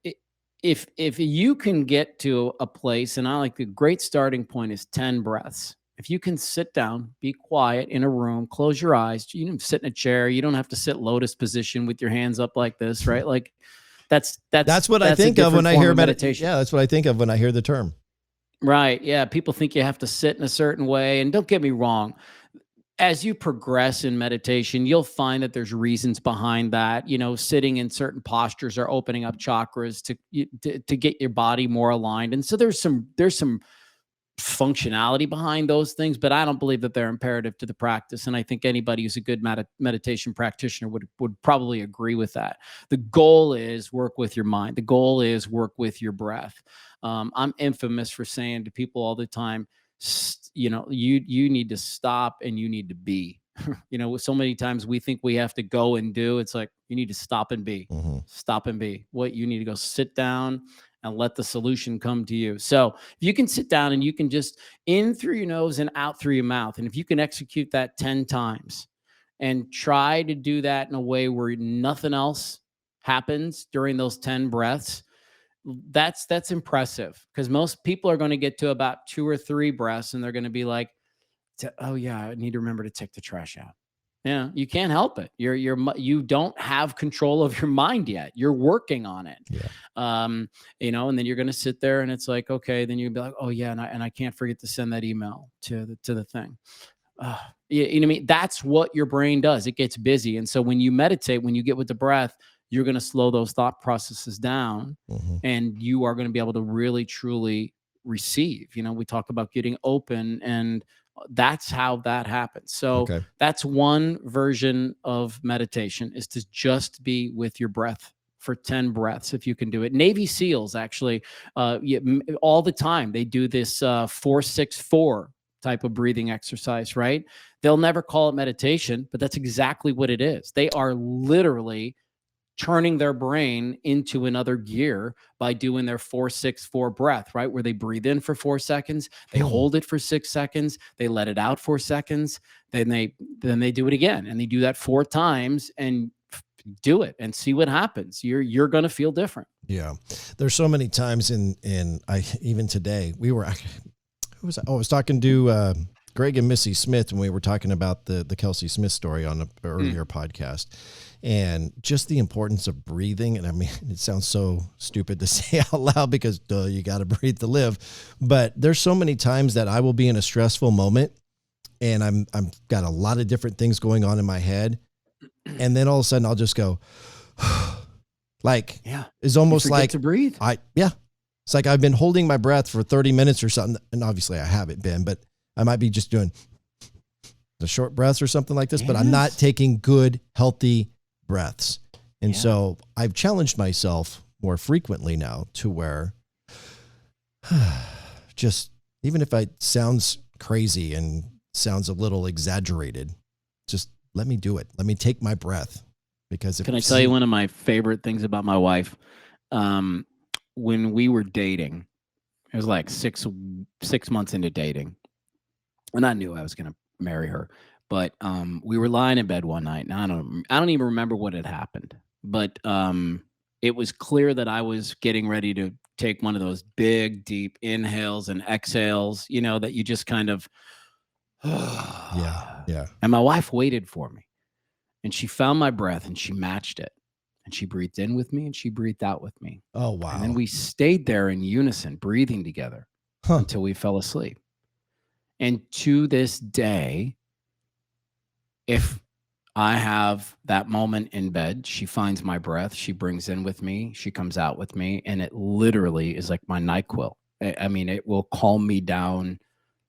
E: if you can get to a place, and I like the great starting point is 10 breaths. If you can sit down, be quiet in a room, close your eyes, you can sit in a chair. You don't have to sit lotus position with your hands up like this, right? Like that's
D: what I think of when I hear meditation. Yeah, that's what I think of when I hear the term.
E: Right. Yeah. People think you have to sit in a certain way. And don't get me wrong. As you progress in meditation, you'll find that there's reasons behind that. Sitting in certain postures are opening up chakras to get your body more aligned. And so there's some functionality behind those things, but I don't believe that they're imperative to the practice. And I think anybody who's a good meditation practitioner would probably agree with that. The goal is work with your mind. The goal is work with your breath. I'm infamous for saying to people all the time, you need to stop and you need to be. So many times we think we have to go and do. It's like you need to stop and be. Stop and be. What you need to go sit down and let the solution come to you. So if you can sit down and you can just in through your nose and out through your mouth, and if you can execute that 10 times and try to do that in a way where nothing else happens during those 10 breaths, that's impressive because most people are going to get to about 2 or 3 breaths and they're going to be like, oh yeah, I need to remember to take the trash out. Yeah, you can't help it. You don't have control of your mind yet. You're working on it.
D: Yeah.
E: And then you're going to sit there and it's like, okay, then you'll be like, oh yeah. And I can't forget to send that email to the thing. You know what I mean? That's what your brain does. It gets busy. And so when you meditate, when you get with the breath, you're going to slow those thought processes down and you are going to be able to really, truly receive. We talk about getting open, and that's how that happens. So that's one version of meditation, is to just be with your breath for 10 breaths if you can do it. Navy SEALs actually all the time they do this 4-6-4 type of breathing exercise, right? They'll never call it meditation, but that's exactly what it is. They are literally turning their brain into another gear by doing their 4-6-4 breath, right? Where they breathe in for 4 seconds, they hold it for 6 seconds, they let it out 4 seconds, then they do it again, and they do that 4 times and do it and see what happens. You're going to feel different.
D: Yeah. There's so many times even today I was talking to Greg and Missy Smith when we were talking about the Kelsey Smith story on an earlier podcast. And just the importance of breathing. And I mean, it sounds so stupid to say out loud because you got to breathe to live. But there's so many times that I will be in a stressful moment and I'm got a lot of different things going on in my head. And then all of a sudden I'll just go, it's almost like
E: to breathe.
D: It's like I've been holding my breath for 30 minutes or something. And obviously I haven't been, but I might be just doing the short breaths or something like this, but I'm not taking good, healthy breaths. And so I've challenged myself more frequently now to where just, even if it sounds crazy and sounds a little exaggerated, just let me do it. Let me take my breath. Because
E: can I tell you one of my favorite things about my wife? When we were dating, it was like six months into dating, and I knew I was going to marry her. But we were lying in bed one night, and I don't even remember what had happened. But it was clear that I was getting ready to take one of those big, deep inhales and exhales, that you just kind of,
D: yeah.
E: And my wife waited for me, and she found my breath, and she matched it, and she breathed in with me, and she breathed out with me.
D: Oh wow!
E: And then we stayed there in unison, breathing together until we fell asleep. And to this day, if I have that moment in bed, she finds my breath, she brings in with me, she comes out with me, and it literally is like my NyQuil. I mean, it will calm me down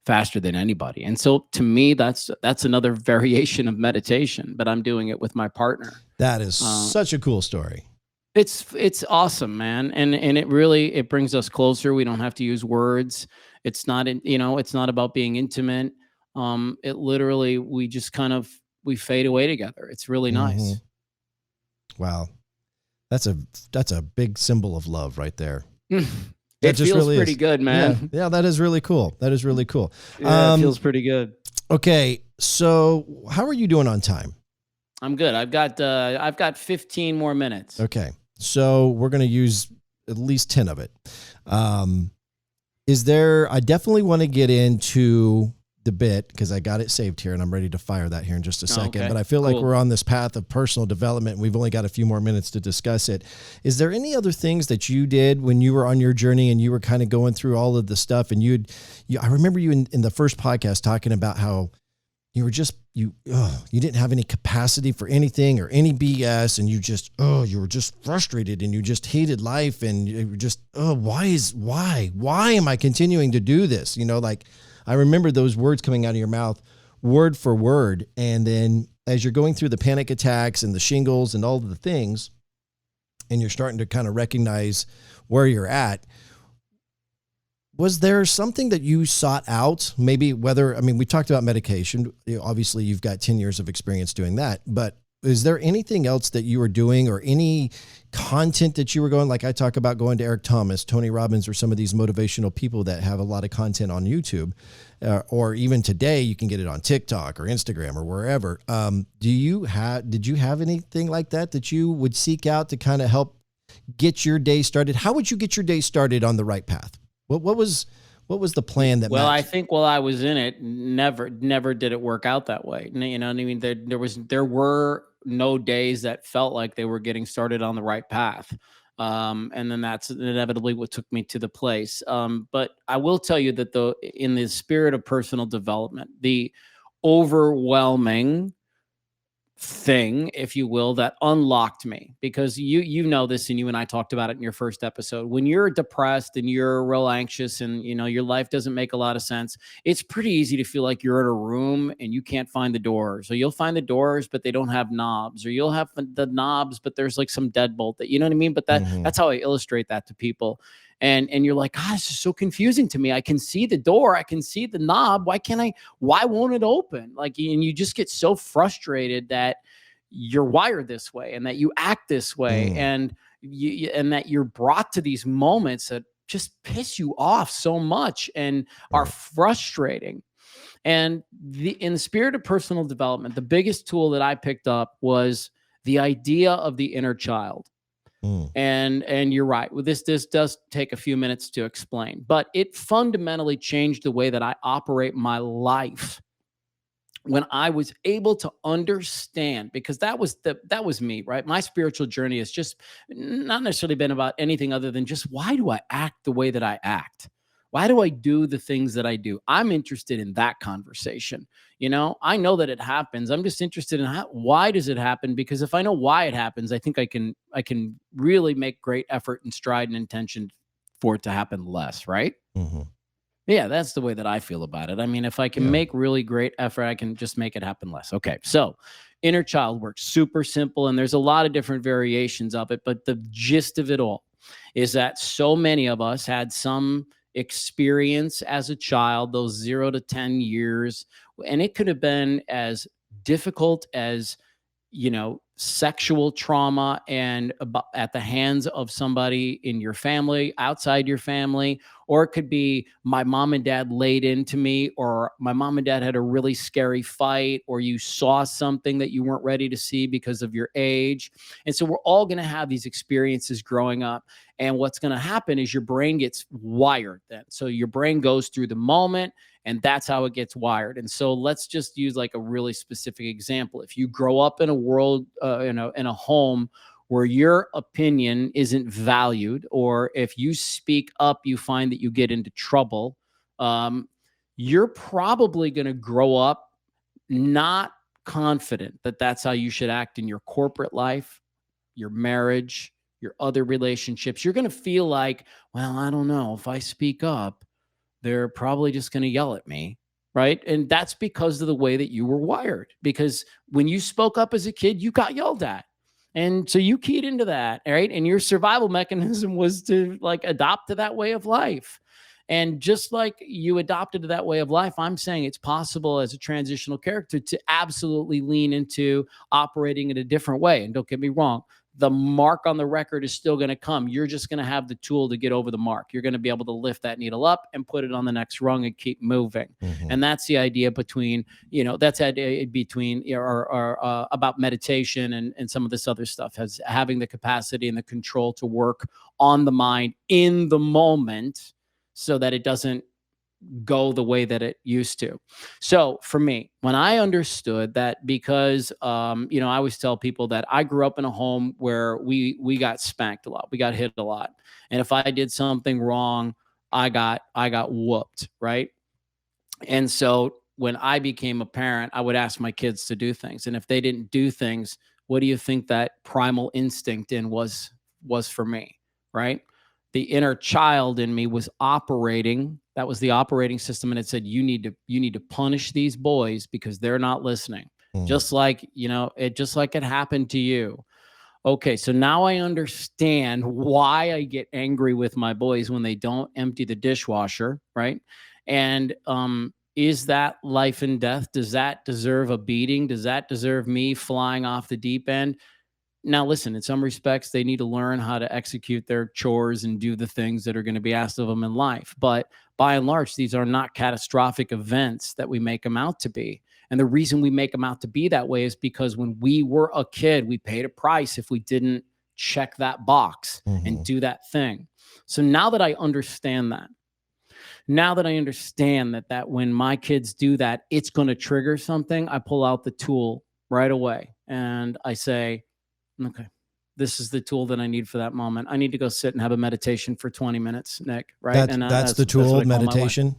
E: faster than anybody. And so to me, that's another variation of meditation, but I'm doing it with my partner.
D: That is such a cool story.
E: It's awesome, man. And it really brings us closer. We don't have to use words. It's not, it's not about being intimate. It literally, we just we fade away together. It's really nice.
D: Wow. That's a big symbol of love right there.
E: It
D: just
E: feels
D: really
E: pretty
D: is.
E: good, man.
D: Yeah, that is really cool. That is really cool.
E: Yeah, it feels pretty good.
D: Okay, so how are you doing on time?
E: I'm good. I've got 15 more minutes.
D: Okay, so we're going to use at least 10 of it. I definitely want to get into the bit because I got it saved here and I'm ready to fire that here in just a second.
E: Okay.
D: But I feel like
E: Cool.
D: we're on this path of personal development. And we've only got a few more minutes to discuss it. Is there any other things that you did when you were on your journey and you were kind of going through all of the stuff? And I remember you in the first podcast talking about how you were just, you didn't have any capacity for anything or any BS. And you were just frustrated and you just hated life. And you were just, why am I continuing to do this? I remember those words coming out of your mouth word for word. And then as you're going through the panic attacks and the shingles and all of the things, and you're starting to kind of recognize where you're at, was there something that you sought out? Maybe we talked about medication. Obviously, you've got 10 years of experience doing that, but is there anything else that you were doing or any content that you were going, like I talk about going to Eric Thomas, Tony Robbins, or some of these motivational people that have a lot of content on YouTube, or even today you can get it on TikTok or Instagram or wherever. Did you have anything like that you would seek out to kind of help get your day started? How would you get your day started on the right path? What was the plan that?
E: Well, I think while I was in it, never did it work out that way. You know what I mean? There were no days that felt like they were getting started on the right path. And then that's inevitably what took me to the place. But I will tell you that in the spirit of personal development, the overwhelming thing, if you will, that unlocked me, because you know this, and you and I talked about it in your first episode. When you're depressed and you're real anxious and your life doesn't make a lot of sense, it's pretty easy to feel like you're in a room and you can't find the doors, or you'll find the doors but they don't have knobs, or you'll have the knobs but there's like some deadbolt that, you know what I mean? But that's how I illustrate that to people. And you're like, God, this is so confusing to me. I can see the door, I can see the knob. Why won't it open? And you just get so frustrated that you're wired this way and that you act this way. And that you're brought to these moments that just piss you off so much and are frustrating. And in the spirit of personal development, the biggest tool that I picked up was the idea of the inner child. And you're right. Well, this does take a few minutes to explain, but it fundamentally changed the way that I operate my life when I was able to understand, because that was me, right? My spiritual journey has just not necessarily been about anything other than just, why do I act the way that I act? Why do I do the things that I do? I'm interested in that conversation. I know that it happens. I'm just interested in why does it happen? Because if I know why it happens, I think I can really make great effort and stride and intention for it to happen less, right? Yeah, that's the way that I feel about it. I mean, if I can make really great effort, I can just make it happen less. Okay, so inner child work, super simple, and there's a lot of different variations of it, but the gist of it all is that so many of us had some experience as a child, those 0 to 10 years, and it could have been as difficult as sexual trauma and at the hands of somebody in your family, outside your family, or it could be my mom and dad laid into me, or my mom and dad had a really scary fight, or you saw something that you weren't ready to see because of your age. And so we're all going to have these experiences growing up. And what's going to happen is your brain gets wired then. So your brain goes through the moment, and that's how it gets wired. And so let's just use like a really specific example. If you grow up in a world, in a home where your opinion isn't valued, or if you speak up, you find that you get into trouble, you're probably going to grow up not confident that that's how you should act in your corporate life, your marriage, your other relationships. You're going to feel like, well, I don't know, if I speak up, they're probably just going to yell at me, right? And that's because of the way that you were wired. Because when you spoke up as a kid, you got yelled at. And so you keyed into that, right? And your survival mechanism was to adopt to that way of life. And just like you adopted that way of life, I'm saying it's possible as a transitional character to absolutely lean into operating in a different way. And don't get me wrong, the mark on the record is still going to come. You're just going to have the tool to get over the mark. You're going to be able to lift that needle up and put it on the next rung and keep moving. And that's the idea between, that's the idea between or about meditation and some of this other stuff, has having the capacity and the control to work on the mind in the moment so that it doesn't go the way that it used to. So for me, when I understood that, because I always tell people that I grew up in a home where we got spanked a lot, we got hit a lot, and if I did something wrong, I got whooped, right? And so when I became a parent, I would ask my kids to do things, and if they didn't do things, what do you think that primal instinct was for me, right? The inner child in me was operating. That was the operating system. And it said, you need to punish these boys because they're not listening. Just like, just like it happened to you. Okay. So now I understand why I get angry with my boys when they don't empty the dishwasher. Right. And, is that life and death? Does that deserve a beating? Does that deserve me flying off the deep end? Now, listen, in some respects, they need to learn how to execute their chores and do the things that are going to be asked of them in life. But by and large, these are not catastrophic events that we make them out to be. And the reason we make them out to be that way is because when we were a kid, we paid a price if we didn't check that box and do that thing. So now that I understand that, that when my kids do that, it's going to trigger something, I pull out the tool right away and I say, okay, this is the tool that I need for that moment. I need to go sit and have a meditation for 20 minutes, Nick, right?
D: That's the tool, meditation?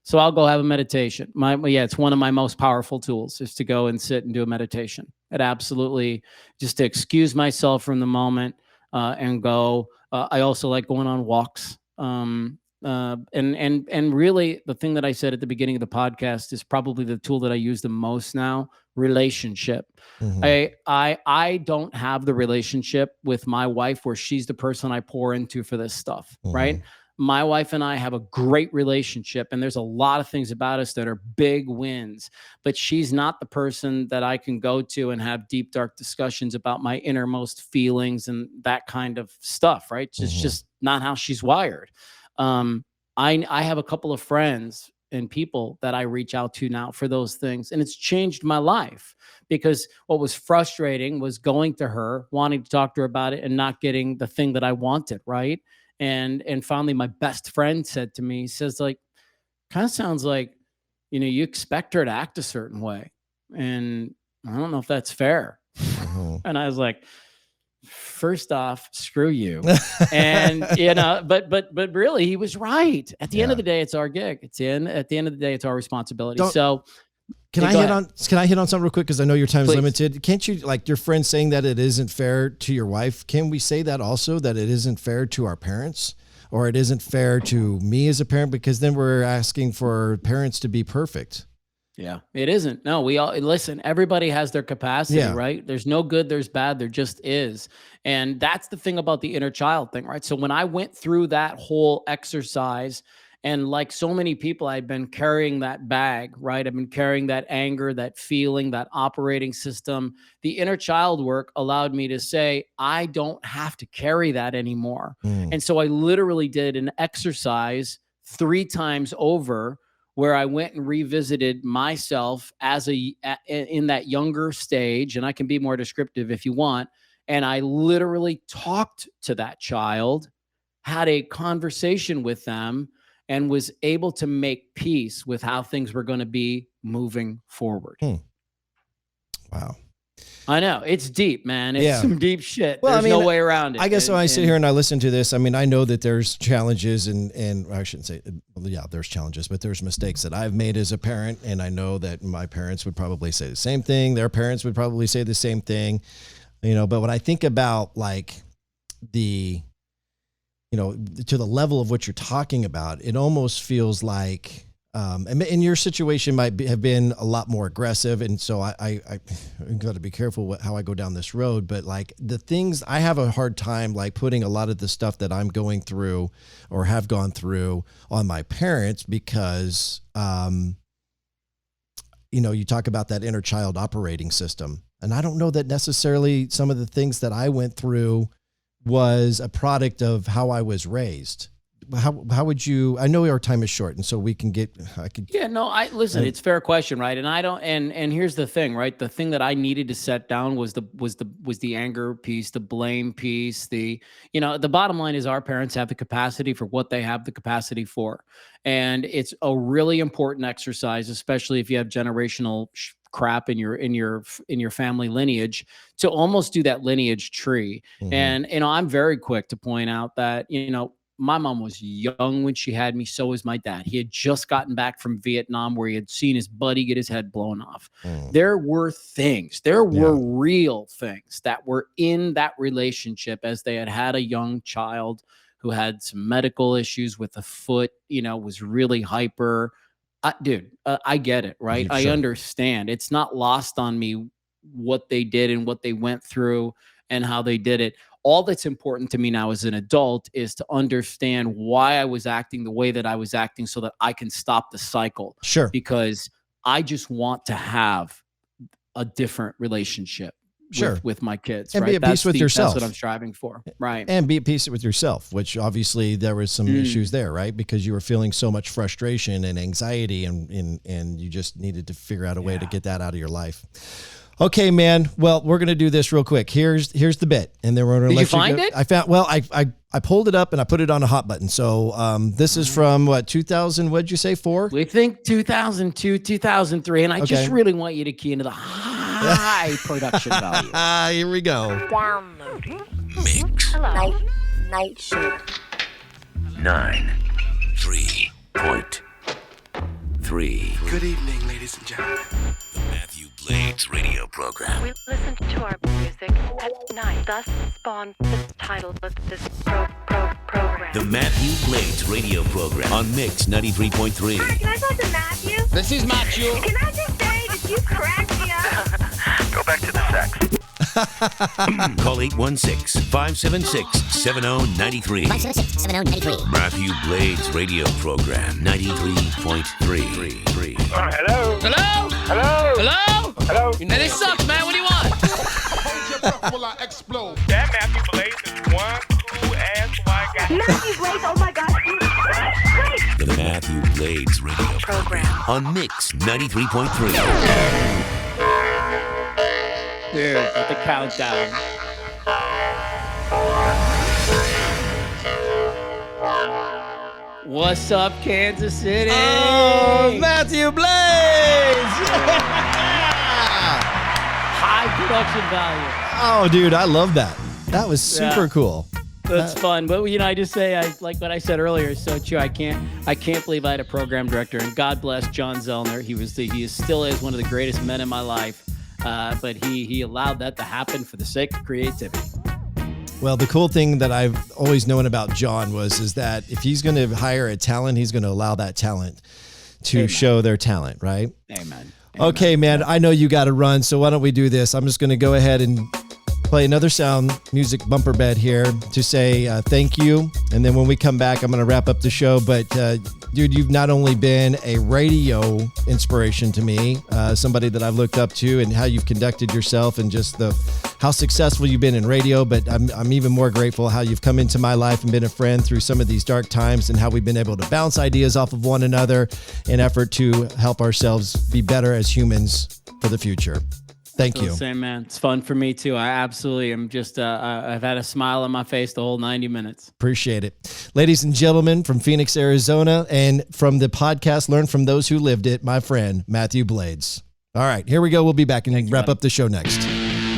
E: So I'll go have a meditation. It's one of my most powerful tools is to go and sit and do a meditation. It absolutely, just to excuse myself from the moment and go. I also like going on walks. And really the thing that I said at the beginning of the podcast is probably the tool that I use the most now, relationship. I don't have the relationship with my wife where she's the person I pour into for this stuff, right? My wife and I have a great relationship, and there's a lot of things about us that are big wins, but she's not the person that I can go to and have deep, dark discussions about my innermost feelings and that kind of stuff, right? It's just not how she's wired. I have a couple of friends and people that I reach out to now for those things. And it's changed my life because what was frustrating was going to her, wanting to talk to her about it and not getting the thing that I wanted. Right. And finally my best friend said to me, he says, like, kind of sounds like, you expect her to act a certain way. And I don't know if that's fair. And I was like, first off, screw you. And, but really he was right. At the end of the day, it's our gig. At the end of the day, it's our responsibility. Can I hit on something real quick? Cause I know your time is limited. Can't you, like your friend saying that it isn't fair to your wife? Can we say that also, that it isn't fair to our parents, or it isn't fair to me as a parent? Because then we're asking for parents to be perfect. Yeah, it isn't. No, we all listen. Everybody has their capacity, right? There's no good, there's bad. There just is. And that's the thing about the inner child thing, right? So when I went through that whole exercise, and like so many people, I've been carrying that bag, right? I've been carrying that anger, that feeling, that operating system. The inner child work allowed me to say, I don't have to carry that anymore. And so I literally did an exercise 3 times over where I went and revisited myself in that younger stage. And I can be more descriptive if you want. And I literally talked to that child, had a conversation with them, and was able to make peace with how things were going to be moving forward. Wow. I know. It's deep, man. It's some deep shit. Well, there's no way around it. I guess when I sit here and I listen to this, I mean, I know that there's challenges and I shouldn't say, there's challenges, but there's mistakes that I've made as a parent. And I know that my parents would probably say the same thing. Their parents would probably say the same thing, but when I think about like to the level of what you're talking about, it almost feels like
D: And your situation have been a lot more aggressive. And so I got to be careful how I go down this road. But like the things, I have a hard time like putting a lot of the stuff that I'm going through or have gone through on my parents because, you talk about that inner child operating system. And I don't know that necessarily some of the things that I went through was a product of how I was raised. How would you, I know our time is short and so we can listen,
E: it's a fair question. Right. And I don't, and here's the thing, right? The thing that I needed to set down was the anger piece, the blame piece, the bottom line is our parents have the capacity for what they have the capacity for. And it's a really important exercise, especially if you have generational crap in your family lineage, to almost do that lineage tree. Mm-hmm. And, I'm very quick to point out that, my mom was young when she had me. So was my dad. He had just gotten back from Vietnam where he had seen his buddy get his head blown off. There were real things that were in that relationship as they had a young child who had some medical issues with a foot, was really hyper. I get it, right? Sure. I understand. It's not lost on me what they did and what they went through and how they did it. All that's important to me now as an adult is to understand why I was acting the way that I was acting so that I can stop the cycle.
D: Sure.
E: Because I just want to have a different relationship with my kids.
D: And
E: right?
D: be at peace with yourself.
E: That's what I'm striving for. Right.
D: And be at peace with yourself, which obviously there was some issues there, right? Because you were feeling so much frustration and anxiety and you just needed to figure out a way to get that out of your life. Okay, man. Well, we're going to do this real quick. Here's the bit. And then we're going to let you
E: find
D: go.
E: it?
D: I pulled it up and I put it on a hot button. So this is from 2000, what'd you say, 4?
E: We think 2002, 2003. And I just really want you to key into the high production value.
D: Here we go.
F: Downloading.
A: Mix.
F: Hello. Night shift.
A: 93.3.
J: Good evening, ladies and gentlemen.
A: The Mathew Blades radio program.
K: We listen to our music at night, thus spawned the title of this program.
A: The Mathew Blades radio program on Mix 93.3.
H: Hi, can I talk to Matthew?
J: This is Mathew.
H: Can I just say that you crack me up?
B: Go back to the sex.
A: Call 816-576-7093.
L: 576-7093.
A: Matthew Blades radio program 93.3.
B: Hello?
J: Hello?
B: Hello?
J: Hello?
B: Hello?
J: Hey, this sucks, man. What do you want?
L: Hold your breath while I explode.
B: That Matthew Blades is one cool-ass white guy.
H: Matthew Blades, oh my God, you great.
A: The Matthew Blades radio program on Mix 93.3.
E: Dude, with the countdown. What's up, Kansas City?
D: Oh, Matthew Blades!
E: High production value.
D: Oh, dude, I love that. That was super cool.
E: That's fun. But I just say, like what I said earlier is so true. I can't believe I had a program director, and God bless John Zellner. He still is one of the greatest men in my life. But he allowed that to happen for the sake of creativity.
D: Well, the cool thing that I've always known about John is that if he's going to hire a talent, he's going to allow that talent to show their talent, right?
E: Amen.
D: Okay, man, I know you got to run, so why don't we do this? I'm just going to go ahead and play another sound music bumper bed here to say thank you. And then when we come back, I'm going to wrap up the show. But dude, you've not only been a radio inspiration to me, somebody that I've looked up to and how you've conducted yourself and just how successful you've been in radio. But I'm even more grateful how you've come into my life and been a friend through some of these dark times and how we've been able to bounce ideas off of one another in effort to help ourselves be better as humans for the future. Thank you.
E: Same, man. It's fun for me too. I absolutely am just, I've had a smile on my face the whole 90 minutes.
D: Appreciate it. Ladies and gentlemen from Phoenix, Arizona, and from the podcast, Learn from Those Who Lived It, my friend, Matthew Blades. All right, here we go. We'll be back and wrap up the show next.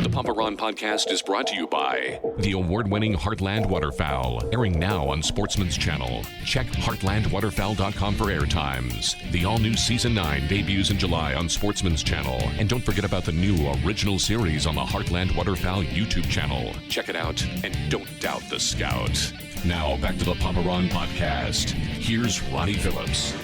A: The Papa Ron podcast is brought to you by the award-winning Heartland Waterfowl, airing now on Sportsman's Channel. Check heartlandwaterfowl.com for air times. The all-new Season 9 debuts in July on Sportsman's Channel. And don't forget about the new original series on the Heartland Waterfowl YouTube channel. Check it out and don't doubt the scout. Now, back to the Papa Ron podcast. Here's Ronnie Phillips.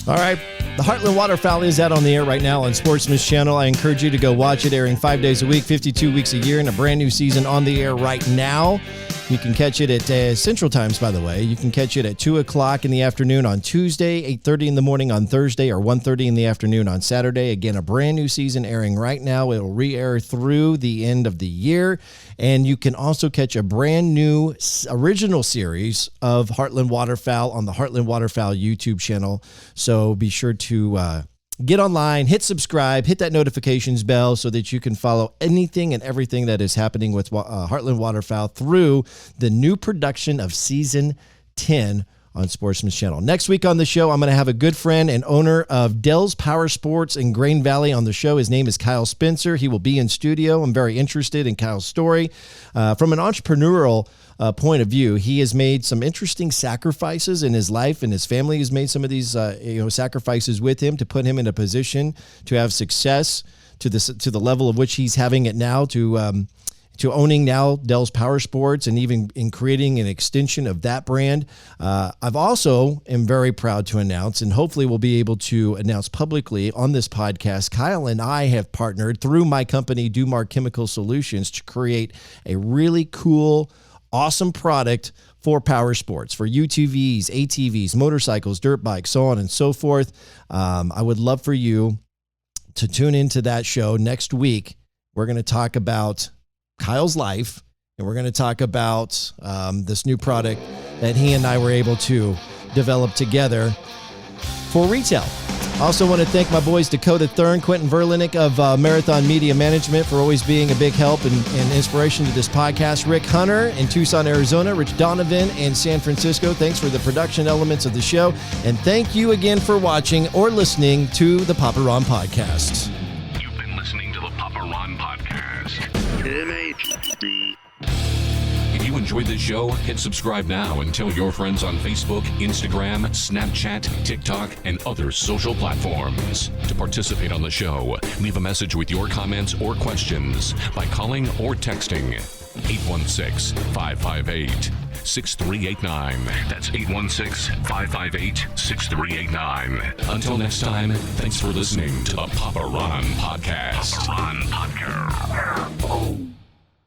D: All right. The Heartland Waterfowl is out on the air right now on Sportsman's Channel. I encourage you to go watch it, airing 5 days a week, 52 weeks a year, and a brand new season on the air right now. You can catch it at Central Times, by the way. You can catch it at 2 o'clock in the afternoon on Tuesday, 8:30 in the morning on Thursday, or 1:30 in the afternoon on Saturday. Again, a brand new season airing right now. It'll re-air through the end of the year. And you can also catch a brand new original series of Heartland Waterfowl on the Heartland Waterfowl YouTube channel. So be sure to get online, hit subscribe, hit that notifications bell so that you can follow anything and everything that is happening with Heartland Waterfowl through the new production of Season 10 on Sportsman's Channel. Next week on the show, I'm going to have a good friend and owner of Dell's Power Sports in Grain Valley on the show. His name is Kyle Spencer. He will be in studio. I'm very interested in Kyle's story. From an entrepreneurial point of view, he has made some interesting sacrifices in his life, and his family has made some of these sacrifices with him to put him in a position to have success to the level of which he's having it now, to owning now Dell's Power Sports and even in creating an extension of that brand. I've also am very proud to announce, and hopefully we'll be able to announce publicly on this podcast, Kyle and I have partnered through my company, Dumar Chemical Solutions, to create a really cool, awesome product for power sports, for UTVs, ATVs, motorcycles, dirt bikes, so on and so forth. I would love for you to tune into that show next week. We're going to talk about Kyle's life, and we're going to talk about this new product that he and I were able to develop together for retail. Also want to thank my boys Dakota Thurn, Quentin Verlinick of Marathon Media Management for always being a big help and inspiration to this podcast. Rick Hunter in Tucson, Arizona. Rich Donovan in San Francisco. Thanks for the production elements of the show. And thank you again for watching or listening to the Papa Ron Podcast.
A: You've been listening to the Papa Ron Podcast. If you enjoyed this show, hit subscribe now and tell your friends on Facebook, Instagram, Snapchat, TikTok, and other social platforms. To participate on the show, leave a message with your comments or questions by calling or texting 816-558-6389. That's 816-558-6389. Until next time, thanks for listening to the Papa Ron Podcast. Papa Ron Podcast.